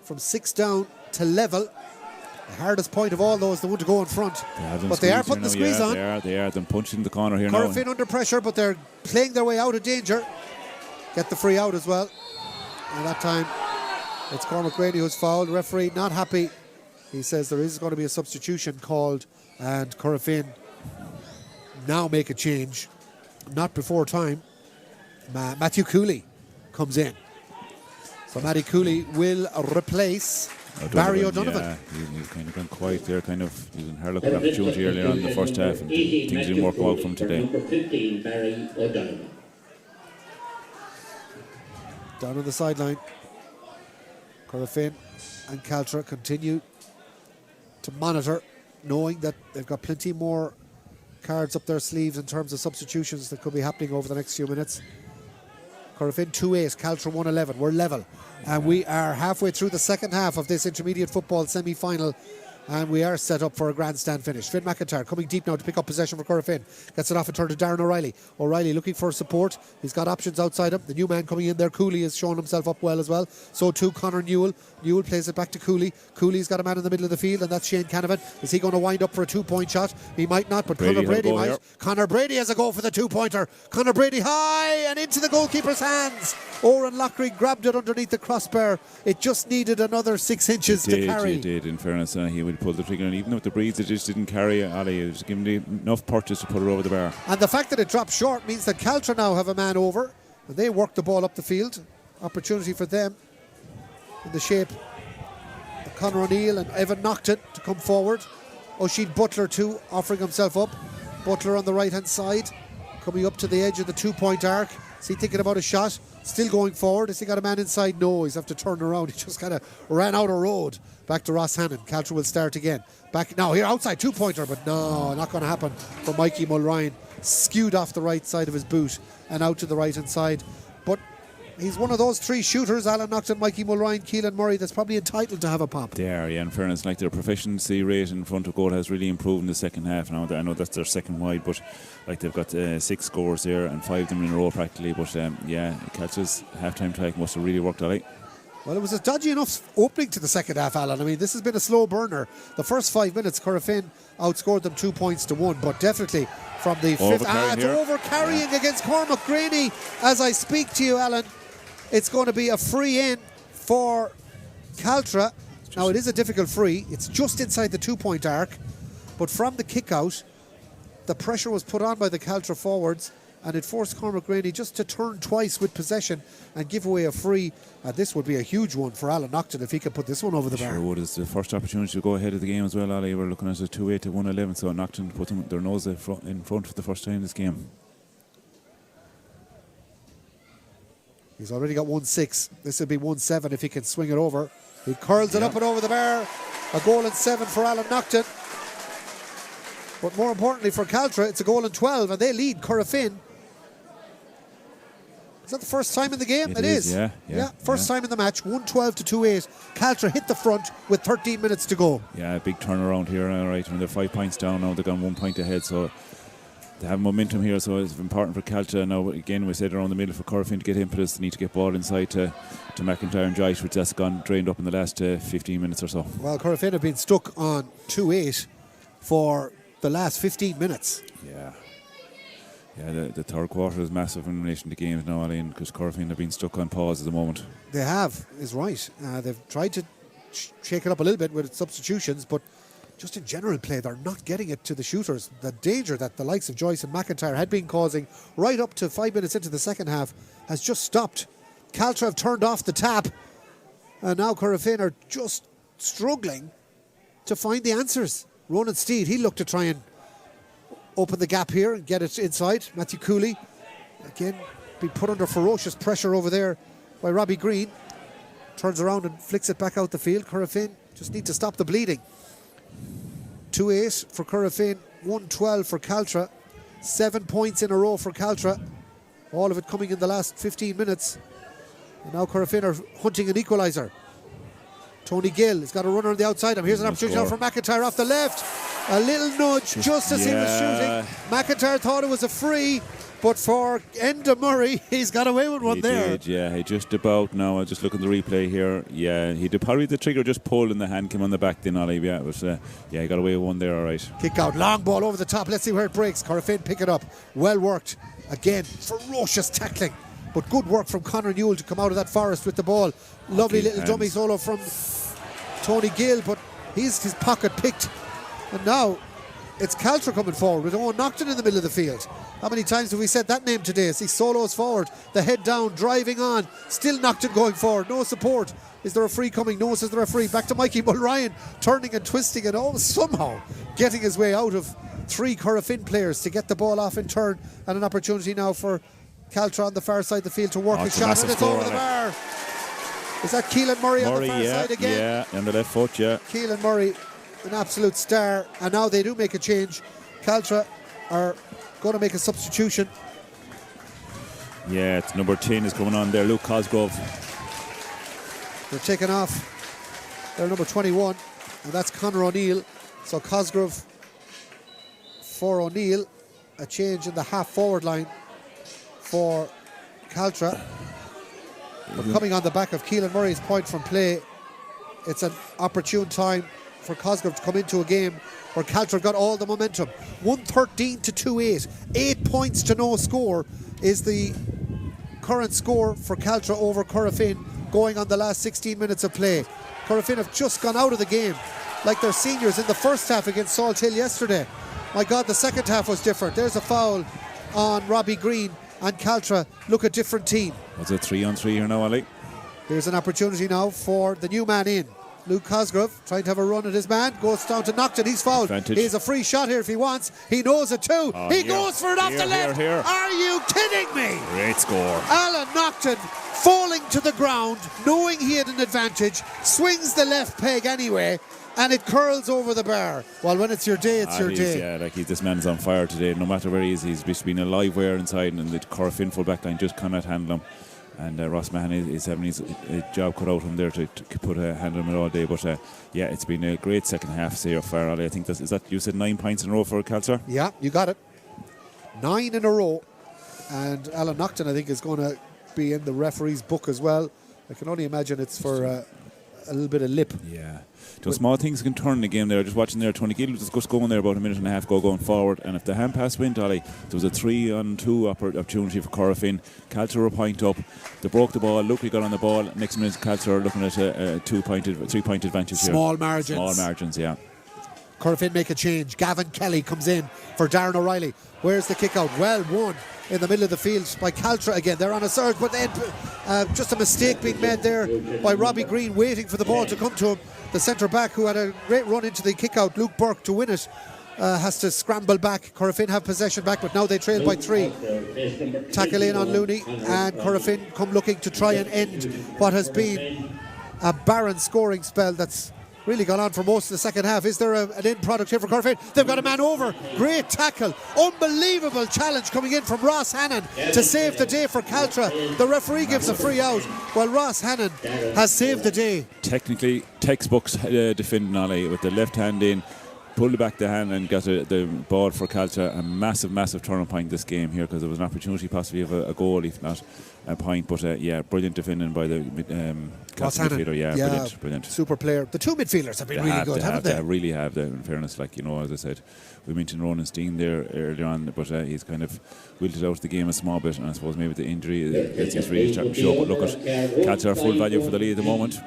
from 6 down to level. The hardest point of all, though, is the one to go in front. But they are putting the squeeze on. They are. They're punching the corner here now. Corofin under pressure, but they're playing their way out of danger. Get the free out as well. And that time, it's Cormac Grady who's fouled. Referee not happy. He says there is going to be a substitution called, and Corofin now make a change. Not before time. Matthew Cooley comes in. So Matty Cooley will replace Barry O'Donovan. Yeah, he's kind of gone quiet there. He was in Harlequin opportunity earlier on in the first half, and things didn't work out for him today. Number 15, Barry O'Donovan. Down on the sideline, Corofin and Caltra continue to monitor, knowing that they've got plenty more cards up their sleeves in terms of substitutions that could be happening over the next few minutes. Corofin 2-8, Caltra 1-11. We're level. And we are halfway through the second half of this intermediate football semi-final. And we are set up for a grandstand finish. Finn McIntyre coming deep now to pick up possession for Corofin. Gets it off and turned to Darren O'Reilly. O'Reilly looking for support. He's got options outside him. The new man coming in there, Cooley, has shown himself up well as well. So too Conor Newell. Newell plays it back to Cooley. Cooley's got a man in the middle of the field, and that's Shane Canavan. Is he going to wind up for a 2-point shot? He might not, but Conor Brady might. Here. Conor Brady has a go for the 2-pointer. Conor Brady high and into the goalkeeper's hands. Oren Lockery grabbed it underneath the crossbar. It just needed another 6 inches to carry. It did, in fairness. He would pull the trigger, and even with the breeze, it just didn't carry Ali. It was giving enough purchase to put it over the bar. And the fact that it dropped short means that Caltra now have a man over, and they work the ball up the field. Opportunity for them in the shape of Conor O'Neill and Evan Naughton to come forward. O'Sheen Butler too, offering himself up. Butler on the right hand side, coming up to the edge of the 2-point arc. Is he thinking about a shot? Still going forward. Has he got a man inside? No, he's have to turn around. He just kind of ran out of road. Back to Ross Hannon. Caltra will start again. Back now here outside 2-pointer, but no, not going to happen for Mikey Mulryan. Skewed off the right side of his boot and out to the right hand side. But he's one of those 3 shooters, Alan Naughton, Mikey Mulryan, Keelan Murray, that's probably entitled to have a pop. They are, yeah, in fairness, like their proficiency rate in front of goal has really improved in the second half. Now I know that's their second wide, but like they've got 6 scores here and 5 of them in a row practically. But yeah, Caltra's half-time attack must have really worked all right. Well, it was a dodgy enough opening to the second half, Alan. I mean, this has been a slow burner. The first 5 minutes, Corofin outscored them 2-1, but definitely from the fifth... it's over-carrying against Cormac Graney. As I speak to you, Alan, it's going to be a free in for Caltra. Now, it is a difficult free. It's just inside the 2-point arc, but from the kick-out, the pressure was put on by the Caltra forwards, and it forced Cormac Graney just to turn twice with possession and give away a free. This would be a huge one for Alan Naughton if he could put this one over the bar. Sure would. It's the first opportunity to go ahead of the game as well, Ali. We're looking at a 2-8 to 1-11, so Naughton put their nose in front for the first time this game. He's already got 1-6. This will be 1-7 if he can swing it over. He curls it up and over the bar. A goal and 7 for Alan Naughton. But more importantly for Caltra, it's a goal and 12, and they lead Corofin. Is that the first time in the game? It is. Yeah. First time in the match, 1-12 to 2-8. Caltra hit the front with 13 minutes to go. Yeah, big turnaround here. All right, when they're 5 points down now, they've gone 1 point ahead. So they have momentum here, so it's important for Caltra. Now, again, we said around the middle for Corofin to get impetus. They need to get ball inside to McIntyre and Joyce, which has gone drained up in the last 15 minutes or so. Well, Corofin have been stuck on 2-8 for the last 15 minutes. Yeah, the third quarter is massive in relation to games now, Aline, because Corofin have been stuck on pause at the moment. They have, is right. They've tried to shake it up a little bit with substitutions, but just in general play, they're not getting it to the shooters. The danger that the likes of Joyce and McIntyre had been causing right up to 5 minutes into the second half has just stopped. Caltra have turned off the tap, and now Corofin are just struggling to find the answers. Ronan Steed, he looked to try and open the gap here and get it inside. Matthew Cooley, again, being put under ferocious pressure over there by Robbie Green. Turns around and flicks it back out the field. Corofin just need to stop the bleeding. 2-8 for Corofin, 1-12 for Caltra. 7 points in a row for Caltra. All of it coming in the last 15 minutes. And now Corofin are hunting an equaliser. Tony Gill has got a runner on the outside. Here's an opportunity now for McIntyre off the left. A little nudge just as he was shooting. McIntyre thought it was a free, but for Enda Murray, he's got away with one there. He did, yeah. He just about now. I just look at the replay here. Yeah, he did probably the trigger just pulled and the hand came on the back. Then Ollie, yeah, but he got away with one there. All right. Kick out, long ball over the top. Let's see where it breaks. Corofin pick it up. Well worked. Again, ferocious tackling. But good work from Conor Newell to come out of that forest with the ball. Lovely little dummy solo from Tony Gill, but he's his pocket picked. And now it's Caltra coming forward with Owen Naughton in the middle of the field. How many times have we said that name today? As he solos forward, the head down, driving on, still Naughton going forward, no support. Is there a free coming? No, says the referee. Back to Mikey Mulryan, turning and twisting and always somehow getting his way out of 3 Corofin players to get the ball off in turn, and an opportunity now for Caltra on the far side of the field to work his shot, and it's over the bar. Is that Keelan Murray on the far side again? Yeah, on the left foot, yeah. Keelan Murray, an absolute star, and now they do make a change. Caltra are going to make a substitution. Yeah, it's number 10 is coming on there, Luke Cosgrove. They're taking off their number 21, and that's Conor O'Neill. So Cosgrove for O'Neill, a change in the half-forward line for Caltra. But coming on the back of Keelan Murray's point from play, it's an opportune time for Cosgrove to come into a game where Caltra got all the momentum. 113 to 2-8. 8 points to no score is the current score for Caltra over Corofin going on the last 16 minutes of play. Corofin have just gone out of the game like their seniors in the first half against Salt Hill yesterday. My God, the second half was different. There's a foul on Robbie Green, and Caltra look a different team. It's a 3-on-3 here now, Ali. Here's an opportunity now for the new man in. Luke Cosgrove trying to have a run at his man, goes down to Naughton, he's fouled. Advantage. He has a free shot here if he wants. He knows it too. He goes for it off the left. Are you kidding me? Great score. Alan Naughton falling to the ground, knowing he had an advantage, swings the left peg anyway, and it curls over the bar. Well, when it's your day, it's your day. Yeah, like this man's on fire today. No matter where he is, he's been a live wire inside, and the Corofin full back line just cannot handle him. And Ross Mahan is having his job cut out from there to put a hand on him all day. But yeah, it's been a great second half so far, Ali. I think is that you said 9 points in a row for Caltra? Yeah, you got it. 9 in a row. And Alan Naughton, I think, is going to be in the referee's book as well. I can only imagine it's for a little bit of lip. Yeah. Those small things can turn the game there. Just watching there, Tony Gill was just going there about a minute and a half going forward, and if the hand pass went, Ali, there was a 3-on-2 opportunity for Corofin. Caltra were a point up. They broke the ball. Luke got on the ball. Next minute, Caltra are looking at a 3-point advantage here. Small margins. Small margins, yeah. Corofin make a change. Gavin Kelly comes in for Darren O'Reilly. Where's the kick out? Well won in the middle of the field by Caltra again. They're on a surge, but then just a mistake being made there by Robbie Green, waiting for the ball to come to him. The centre back, who had a great run into the kick out, Luke Burke, to win it, has to scramble back. Corofin have possession back, but now they trail by 3. Tackle in on Looney, and Corofin come looking to try and end what has been a barren scoring spell that's really gone on for most of the second half. Is there an end product here for Corofin? They've got a man over. Great tackle. Unbelievable challenge coming in from Ross Hannon to save the day for Caltra. The referee gives a free out while Ross Hannon has saved the day. Technically, textbooks defending, Ali, with the left hand in, pulled back the hand and got the ball for Caltra. A massive turning point this game here, because there was an opportunity possibly of a goal, if not a point. But yeah, brilliant defending by the midfielder. Yeah, brilliant. Super player. The 2 midfielders have been really good, haven't they? They really have, in fairness. Like, you know, as I said, we mentioned Ronan Steen there earlier on, but he's kind of wilted out the game a small bit, and I suppose maybe the injury it's really starting to show. But look at Caltra full value for the lead at the moment.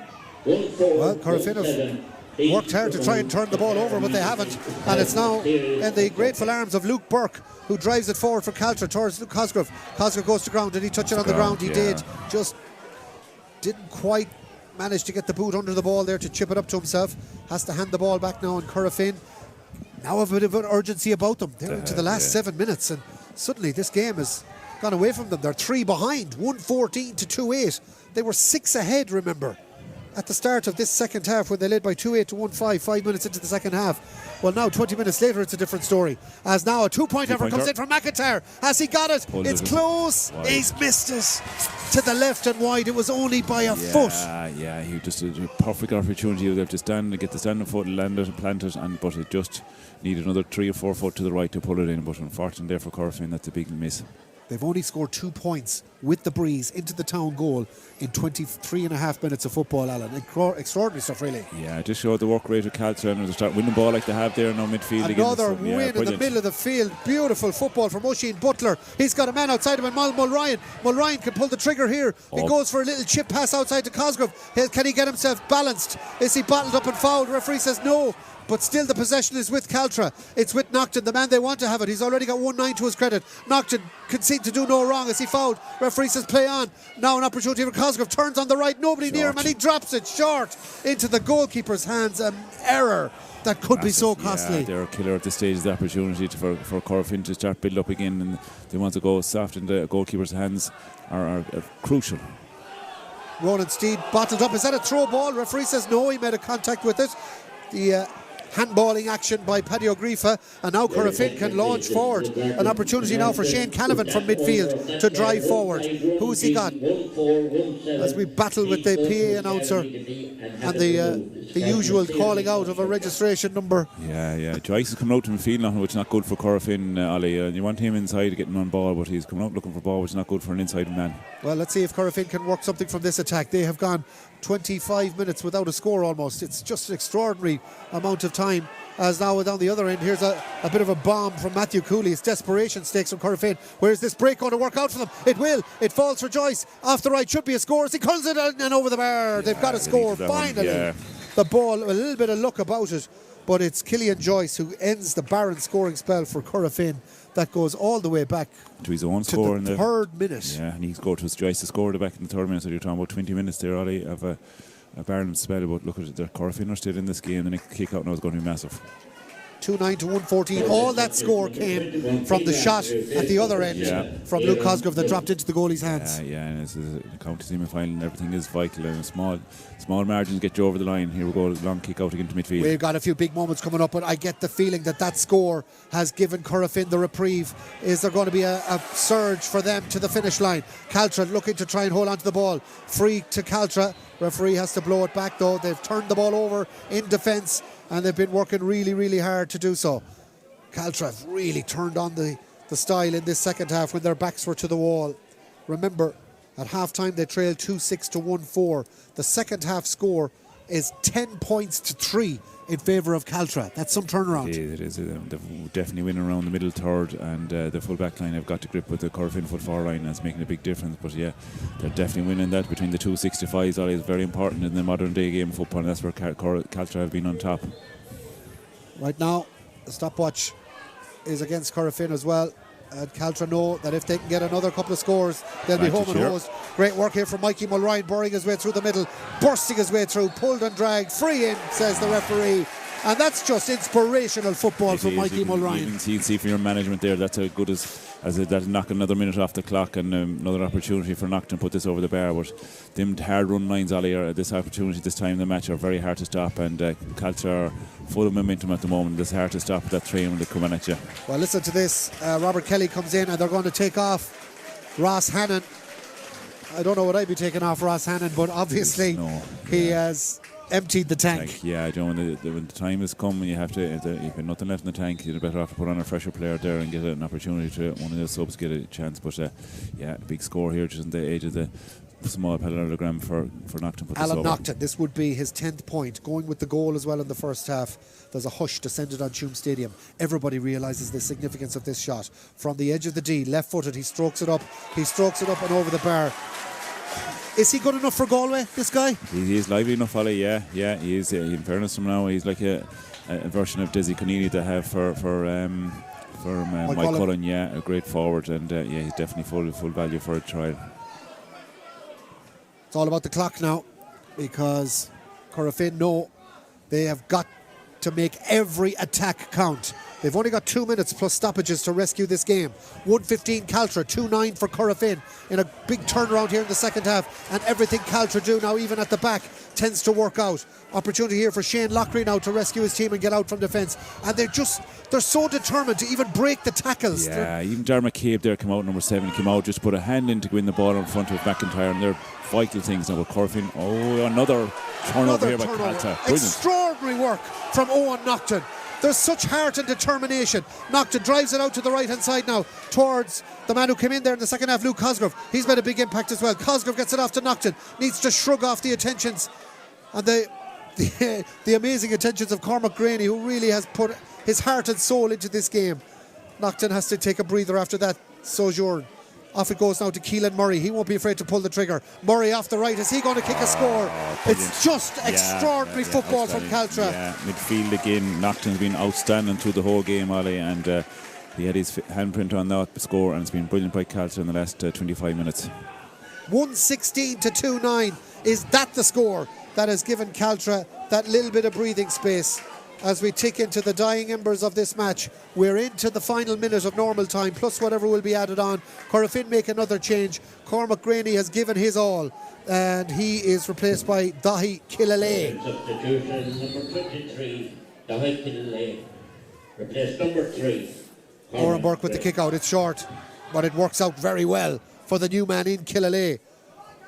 Well, Corofin have worked hard to try and turn the ball over, but they haven't, and it's now in the grateful arms of Luke Burke, who drives it forward for Caltra towards Luke Cosgrove. Cosgrove goes to ground. Did he touch it on the ground? He did. Just didn't quite manage to get the boot under the ball there to chip it up to himself. Has to hand the ball back now, and Corofin now have a bit of an urgency about them. They're into the last 7 minutes, and suddenly this game has gone away from them. They're 3 behind, 114 to 2-8. They were 6 ahead, remember, at the start of this second half, when they led by 2-8 to 1-5, 5 minutes into the second half. Well, now 20 minutes later, it's a different story, as now a 2-point effort comes in from McIntyre. Has he got it? It's close. Wide. He's missed it to the left and wide. It was only by a foot. Yeah, he just a perfect opportunity there to stand and get the standing foot, land it and plant it, but it just needed another 3 or 4 foot to the right to pull it in. But unfortunately there for Corofin, that's a big miss. They've only scored 2 points with the breeze into the town goal in 23 and a half minutes of football, Alan. Extraordinary stuff, really. Yeah, it just showed the work rate of Caltra, and they start winning the ball like they have there now midfield. Another win in the middle of the field. Beautiful football from Oisin Butler. He's got a man outside him, and Mulryan. Mulryan can pull the trigger here. He goes for a little chip pass outside to Cosgrove. Can he get himself balanced? Is he bottled up and fouled? The referee says no. but still the possession is with Caltra. It's with Naughton, the man they want to have it. He's already got 1-9 to his credit. Naughton conceded to do no wrong as he fouled. Referee says play on. Now an opportunity for Cosgrove. Turns on the right, nobody near him, and he drops it short into the goalkeeper's hands. An error that could be so costly. Yeah, they're a killer at this stage. The opportunity for Corofin to start build up again, and they want to go soft in the goalkeeper's hands are crucial. Ronan Steed bottled up. Is that a throw ball? Referee says no, he made a contact with it. The handballing action by Paddy O'Grifa, and now Corofin can launch forward. An opportunity now for Shane Canavan from midfield to drive forward. Who's he got? As we battle with the PA announcer and the usual calling out of a registration number. Yeah. Joyce is coming out to midfield now, which is not good for Corofin, Ollie. You want him inside getting on ball, but he's coming out looking for ball, which is not good for an inside man. Well, let's see if Corofin can work something from this attack. They have gone 25 minutes without a score almost. It's just an extraordinary amount of time. As now down the other end, here's a bit of a bomb from Matthew Cooley. It's desperation stakes from Corofin. Where's this break going to work out for them? It will. It falls for Joyce. Off the right, should be a score as he curls it in and over the bar. They've got a score finally. The ball, a little bit of luck about it, but it's Killian Joyce who ends the barren scoring spell for Corofin. That goes all the way back to his own score in the third minute. Yeah, and he scored. It was Joyce to score back in the third minute. So you're talking about 20 minutes there, Ollie, of a barren spell. But look at it, the Corofin are still in this game. The next kick out now is going to be massive. 2-9 to 114. All that score came from the shot at the other end from Luke Cosgrove that dropped into the goalie's hands. And this is a county semi-final, and everything is vital, and small margins get you over the line. Here we go, long kick out again to midfield. We've got a few big moments coming up, but I get the feeling that score has given Corofin the reprieve. Is there going to be a surge for them to the finish line? Caltra looking to try and hold on to the ball. Free to Caltra. Referee has to blow it back though. They've turned the ball over in defence, and they've been working really, really hard to do so. Caltra have really turned on the style in this second half when their backs were to the wall. Remember, at half-time they trailed 2-6 to 1-4. The second half score is 10 points to 3 in favour of Caltra. That's some turnaround. It is. They're definitely winning around the middle third, and the full back line have got to grip with the Corofin full forward line. That's making a big difference. But yeah, they're definitely winning that between the 265s. Ollie, is very important in the modern day game of football, and that's where Caltra have been on top. Right now, the stopwatch is against Corofin as well. And Caltra know that if they can get another couple of scores, they'll be home and hosed. Great work here from Mikey Mulryan, boring his way through the middle, bursting his way through, pulled and dragged, free in, says the referee. And that's just inspirational football from Mikey Mulryan. You can see for your management there, that's as good as that knock another minute off the clock, and another opportunity for Naughton to put this over the bar. But them hard run lines, Ollie, are this opportunity this time in the match are very hard to stop, and Caltra are full of momentum at the moment. It's hard to stop that train when they come in at you. Well, listen to this. Robert Kelly comes in and they're going to take off Ross Hannon. I don't know what I'd be taking off Ross Hannon, but obviously he has emptied the tank. Yeah, Joe, when the time has come, when you have to, you've got nothing left in the tank, you're better off to put on a fresher player there and get an opportunity to one of the subs get a chance. But big score here, just in the age of the small parallelogram for Naughton. Alan Naughton, this would be his 10th point, going with the goal as well in the first half. There's a hush descended on Tuam Stadium. Everybody realises the significance of this shot. From the edge of the D, left-footed, he strokes it up and over the bar. Is he good enough for Galway, this guy? He is lively enough, Ollie, yeah. He is, in fairness to him now, he's like a version of Desi Conneely they have for Mike Cullen, a great forward, and he's definitely full value for a trial. It's all about the clock now, because Corofin know they have got to make every attack count. They've only got 2 minutes plus stoppages to rescue this game. 1:15 Caltra, 2-9 for Corofin in a big turnaround here in the second half, and everything Caltra do now, even at the back, tends to work out. Opportunity here for Shane Lockery now to rescue his team and get out from defence, and they're so determined to even break the tackles. Even Dermot Cabe there came out, number 7 came out, just put a hand in to win the ball in front of McIntyre, and they're vital things now with Corofin. Another turnover here by Caltra. Extraordinary work from Owen Naughton. There's such heart and determination. Naughton drives it out to the right-hand side now towards the man who came in there in the second half, Luke Cosgrove. He's made a big impact as well. Cosgrove gets it off to Naughton. Needs to shrug off the attentions and the amazing attentions of Cormac Graney, who really has put his heart and soul into this game. Naughton has to take a breather after that sojourn Off it goes now to Keelan Murray. He won't be afraid to pull the trigger. Murray off the right. Is he going to kick a score? It's just extraordinary football from Caltra. Yeah, midfield again. Nocton's been outstanding through the whole game, Ollie, and he had his handprint on that score, and it's been brilliant by Caltra in the last 25 minutes. 116 to 2-9. Is that the score that has given Caltra that little bit of breathing space as we tick into the dying embers of this match? We're into the final minute of normal time, plus whatever will be added on. Corofin make another change. Cormac Graney has given his all, and he is replaced by Dahi Killalay. Substitution number 23, Dahi Killalay. Replaced number 3. Oran Burke with the kick out. It's short, but it works out very well for the new man in Killalay.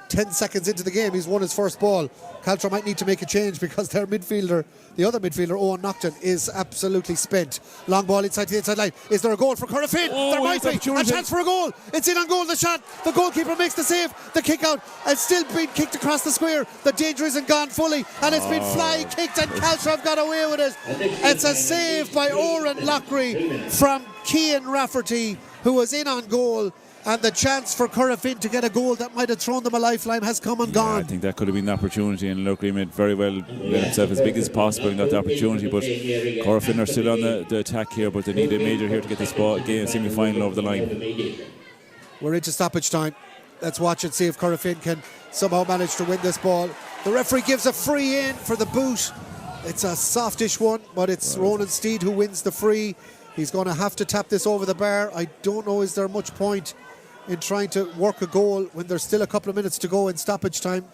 10 seconds into the game, he's won his first ball. Caltra might need to make a change because their midfielder, the other midfielder, Owen Nocton, is absolutely spent. Long ball inside the inside line. Is there a goal for Corofin? There might be a chance for a goal. It's in on goal, the shot. The goalkeeper makes the save. The kick out. It's still being kicked across the square. The danger isn't gone fully, and it's been fly kicked, and Caltra have got away with it. It's a save by Oran Lockery from Cian Rafferty, who was in on goal. And the chance for Corofin to get a goal that might have thrown them a lifeline has come and gone. I think that could have been the opportunity, and Lockery made very well, made himself as big as possible and got the opportunity. But Corofin are still on the attack here, but they need a major here to get this game semi-final over the line. We're into stoppage time. Let's watch and see if Corofin can somehow manage to win this ball. The referee gives a free in for the boot. It's a softish one, but it's Ronan Steed who wins the free. He's going to have to tap this over the bar. I don't know, is there much point in trying to work a goal when there's still a couple of minutes to go in stoppage time?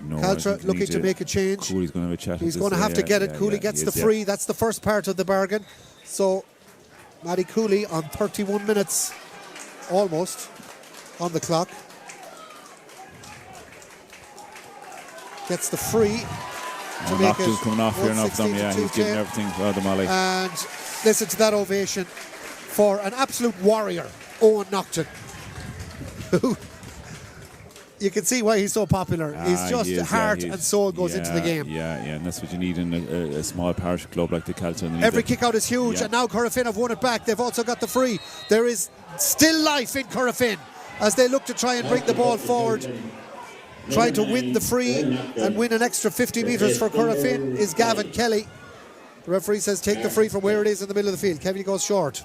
No, Caltra looking to make a change. Cooley's going to have a chat. He's going to have to get it. Cooley gets the free. That's the first part of the bargain. So Matty Cooley on 31 minutes almost on the clock gets the free to make it. Coming off here now for them. Yeah, he's giving everything for them, Ollie. And listen to that ovation for an absolute warrior, Owen Nocton. You can see why he's so popular. He's just heart and soul goes into the game. Yeah, and that's what you need in a small parish club like the Caltra. Every kick out is huge, and now Corofin have won it back. They've also got the free. There is still life in Corofin as they look to try and bring the ball forward. Trying to win the free and win an extra 50 metres for Corofin is Gavin Kelly. The referee says take the free from where it is in the middle of the field. Kevin goes short.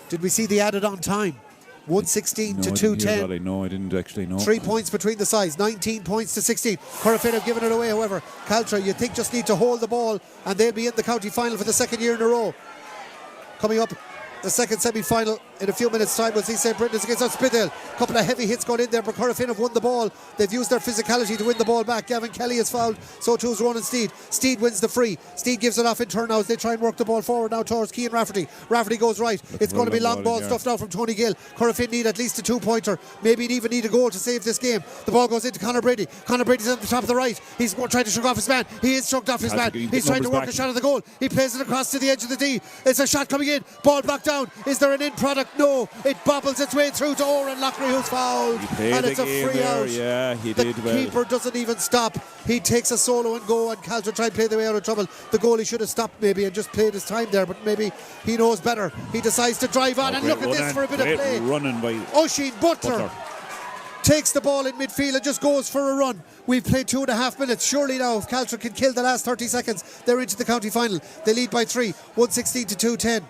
Did we see the added on time? 116 to 210. No, I didn't actually know. 3 points between the sides, 19 points to 16. Corofin have given it away, however. Caltra, you think, just need to hold the ball, and they'll be in the county final for the second year in a row. Coming up, the second semi-final in a few minutes' time. We'll see St. Brendan's against Spithill. A couple of heavy hits going in there, but Corofin have won the ball. They've used their physicality to win the ball back. Gavin Kelly is fouled, so too is Ronan Steed. Steed wins the free. Steed gives it off in turn now as they try and work the ball forward now towards Cian Rafferty. Rafferty goes right. It's going to be long ball stuff now from Tony Gill. Corofin need at least a 2-pointer, maybe even need a goal to save this game. The ball goes into Conor Brady. Conor Brady's at the top of the right. He's trying to shrug off his man. He is shrugged off his man. He's trying to work a shot at the goal. He plays it across to the edge of the D. It's a shot coming in. Ball blocked down. Is there an in product? No. It bobbles its way through to Oran Lockery, who's fouled, and it's a free out. Yeah, he the did well. The keeper doesn't even stop. He takes a solo and go, and Caltra try and play their way out of trouble. The goalie should have stopped maybe and just played his time there, but maybe he knows better. He decides to drive on, and look at this for a bit of play. Running by Oisin Butler takes the ball in midfield and just goes for a run. We've played 2.5 minutes. Surely now, if Caltra can kill the last 30 seconds, they're into the county final. They lead by 3, 116 to 210.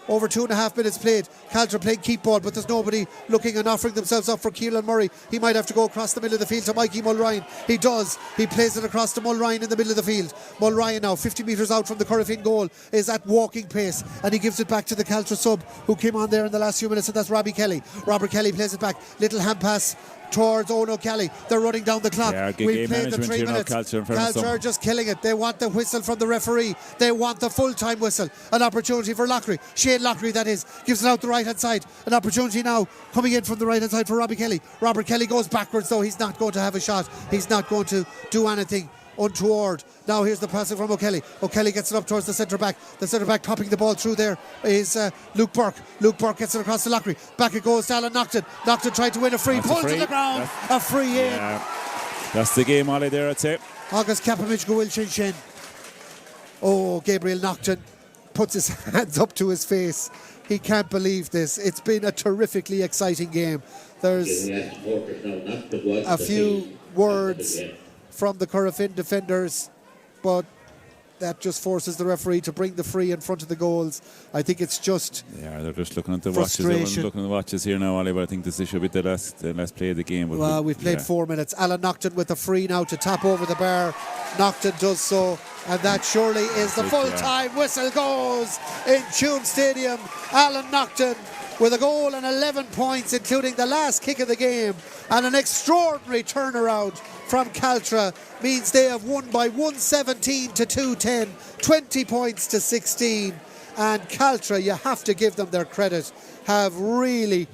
Over 2.5 minutes played. Caltra playing keep ball, but there's nobody looking and offering themselves up for Keelan Murray. He might have to go across the middle of the field to Mikey Mulryan. He does. He plays it across to Mulryan in the middle of the field. Mulryan now, 50 metres out from the Corofin goal, is at walking pace, and he gives it back to the Caltra sub who came on there in the last few minutes, and that's Robbie Kelly. Robert Kelly plays it back. Little hand pass towards Ono Kelly. They're running down the clock. Yeah, we've played the 3 minutes. Caltra are just killing it. They want the whistle from the referee. They want the full-time whistle. An opportunity for Lockery. Shane Lockery, that is. Gives it out the right-hand side. An opportunity now coming in from the right-hand side for Robbie Kelly. Robert Kelly goes backwards, though. He's not going to have a shot. He's not going to do anything untoward. Now here's the passing from O'Kelly. O'Kelly gets it up towards the centre back. The centre back popping the ball through there is Luke Burke. Luke Burke gets it across to Lockery. Back it goes to Alan Nocton. Nocton tried to win a free. Pulled to the ground. A free in. Yeah. That's the game, Ollie, there, I'd say. August Kapamich Goil Shin Shin. Oh, Gabriel Nocton puts his hands up to his face he can't believe this. It's been a terrifically exciting game. There's a few words from the Corofin defenders, but that just forces the referee to bring the free in front of the goals. I think it's just they're just looking at the watches. Everyone's looking at the watches here now, Ali, but I think this should be the last play of the game. But well, we've played 4 minutes. Alan Naughton with a free now to tap over the bar. Naughton does so, and that surely is the full-time whistle goes in Tuam Stadium. Alan Naughton with a goal and 11 points, including the last kick of the game, and an extraordinary turnaround from Caltra means they have won by 117 to 210, 20 points to 16. And Caltra, you have to give them their credit, have really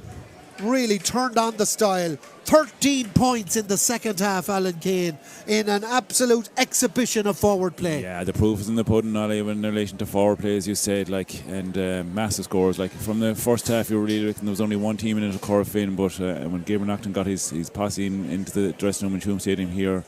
turned on the style. 13 points in the second half, Alan Kane, in an absolute exhibition of forward play. Yeah, the proof is in the pudding, Ali, in relation to forward play, as you said, and massive scores. From the first half, you were really looking, there was only one team in it, Corofin, but when Gabriel Naughton got his posse into the dressing room in Tuam Stadium here,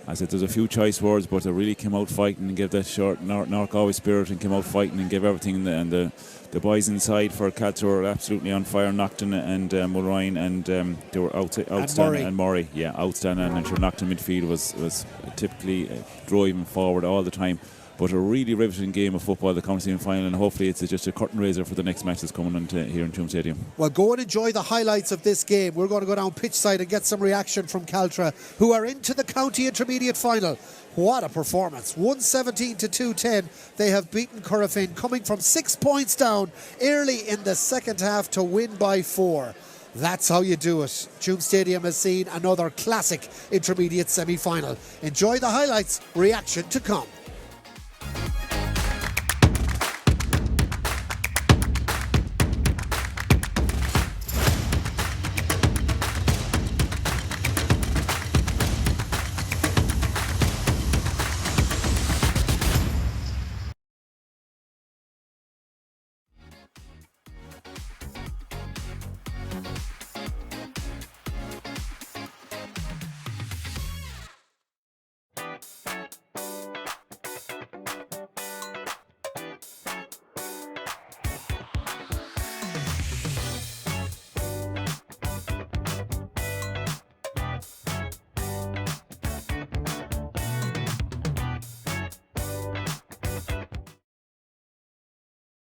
I said there's a few choice words, but they really came out fighting and gave that short North Galway spirit and came out fighting and gave everything. And the boys inside for Caltra were absolutely on fire. Naughton and Mulrine, and they were outstanding. And Murray, outstanding. And sure, Naughton midfield was typically driving forward all the time. But a really riveting game of football, the county final, and hopefully it's just a curtain raiser for the next match that's coming on here in Tuam Stadium. Well, go and enjoy the highlights of this game. We're going to go down pitch side and get some reaction from Caltra, who are into the county intermediate final. What a performance. 117 to 210. They have beaten Corofin, coming from 6 points down early in the second half to win by 4. That's how you do it. Tuam Stadium has seen another classic intermediate semi-final. Enjoy the highlights. Reaction to come.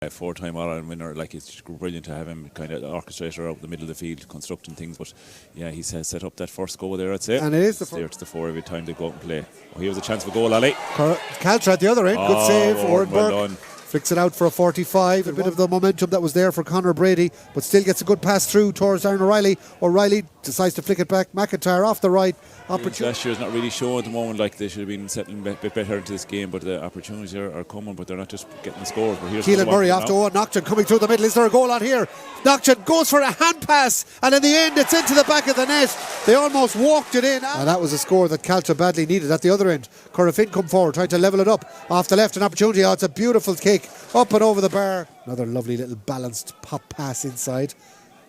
Four-time All-Ireland winner, it's brilliant to have him kind of orchestrator out the middle of the field, constructing things. But yeah, he's set up that first goal there, I'd say. And it is the first to 4 every time they go out and play. Oh, he was a chance for goal, Ali. Caltra at the other end, good save. Orenberg well done. flicks it out for a 45. A bit of the momentum that was there for Conor Brady, but still gets a good pass through towards Aaron O'Reilly. O'Reilly decides to flick it back. McIntyre off the right. Last year's not really showing at the moment, they should have been settling a bit better into this game, but the opportunities are coming, but they're not just getting the scores. But here's Keelan Murray after Owen Naughton coming through the middle. Is there a goal on here? Naughton goes for a hand pass, and in the end it's into the back of the net. They almost walked it in, and that was a score that Caltra badly needed. At the other end, Corofin come forward trying to level it up off the left. An opportunity. It's a beautiful kick up and over the bar. Another lovely little balanced pop pass inside,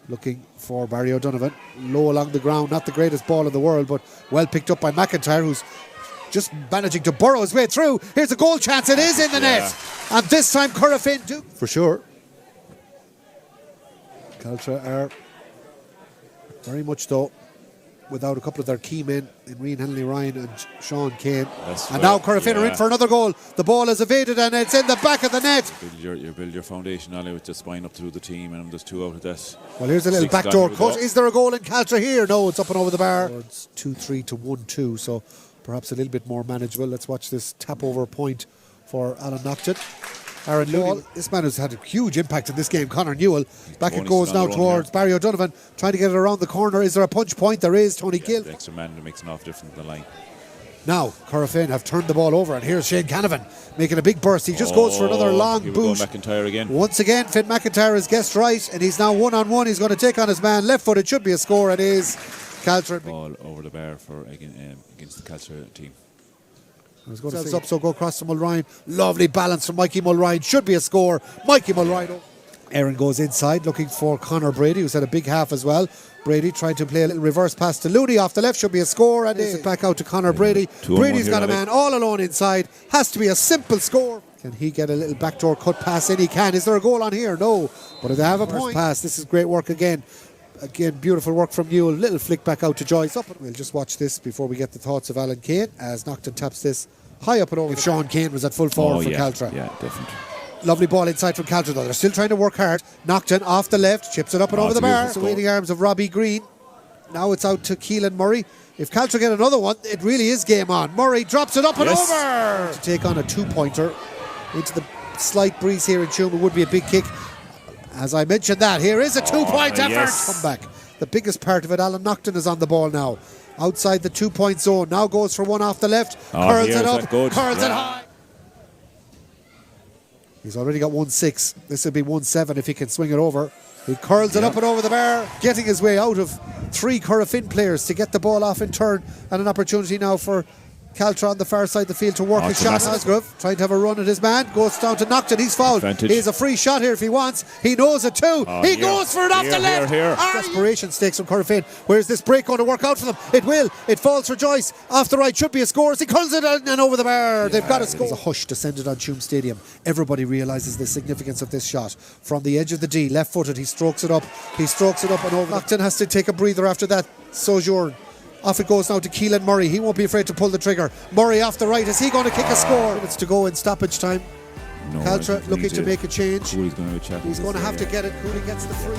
looking for Barry O'Donovan. Low along the ground, not the greatest ball in the world, but well picked up by McIntyre, who's just managing to burrow his way through. Here's a goal chance. It is in the net, and this time Corofin do for sure. Caltra are very much though without a couple of their key men in Rian Henley Ryan and Sean Kane. And now Corofin are in for another goal. The ball is evaded and it's in the back of the net. You build your foundation, Ali, with the spine up through the team, and there's 2 out of that. Well, here's a little backdoor cut. Is there a goal in Caltra here? No, it's up and over the bar. It's 2-3 to 1-2, so perhaps a little bit more manageable. Let's watch this tap over point for Alan Naughton. Aaron Newell, this man has had a huge impact in this game. Conor Newell, back it goes now towards Barry O'Donovan, trying to get it around the corner. Is there a punch point? There is. Tony Gill. The extra man that makes an off difference in the line. Now Corofin have turned the ball over, and here's Shane Canavan making a big burst. He just goes for another long boot. McIntyre again. Once again, Finn McIntyre has guessed right, and he's now one-on-one. He's going to take on his man left foot. It should be a score. It is. Caltra. Ball over the bar against the Caltra team. I was going to say up, so go across to Mulrine. Lovely balance from Mikey Mulrine. Should be a score. Mikey Mulrine. Aaron goes inside looking for Conor Brady, who's had a big half as well. Brady trying to play a little reverse pass to Looney off the left. Should be a score, and it's back out to Conor Brady. Brady's got a man all alone inside. Has to be a simple score. Can he get a little backdoor cut pass in? He can. Is there a goal on here? No. But if they have a point pass, this is great work again. Again, beautiful work from Newell. Little flick back out to Joyce. We'll just watch this before we get the thoughts of Alan Kane as Nocton taps this high up and over. If Sean Kane was at full forward for Caltra. Yeah, definitely. Lovely ball inside from Caltra though. They're still trying to work hard. Nocton off the left, chips it up and over the bar. The waiting arms of Robbie Green. Now it's out to Keelan Murray. If Caltra get another one, it really is game on. Murray drops it up and over to take on a two-pointer into the slight breeze here in Tuam. It would be a big kick. As I mentioned that, here is a two-point effort. Comeback. The biggest part of it, Alan Nocton is on the ball now. Outside the two-point zone. Now goes for one off the left. Curls it up, curls it high. He's already got 1-6. This will be 1-7 if he can swing it over. He curls it up and over the bar, getting his way out of 3 Corofin players to get the ball off in turn, and an opportunity now for Caltra on the far side of the field to work his shot. Asgrove trying to have a run at his man, goes down to Nocton, he's fouled. He has a free shot here if he wants. He knows it too. He goes for it off the left. Desperation stakes from Corofin. Where's this break going to work out for them? It will. It falls for Joyce. Off the right, should be a score as he curls it and over the bar. They've got a score. There's a hush descended on Tuam Stadium. Everybody realises the significance of this shot. From the edge of the D, left-footed, he strokes it up. He strokes it up and over. Nocton has to take a breather after that sojourn. Off it goes now to Keelan Murray. He won't be afraid to pull the trigger. Murray off the right. Is he going to kick a score? Minutes to go in stoppage time. No, Caltra looking to make a change. He's going to have to get it. Cooley gets the free.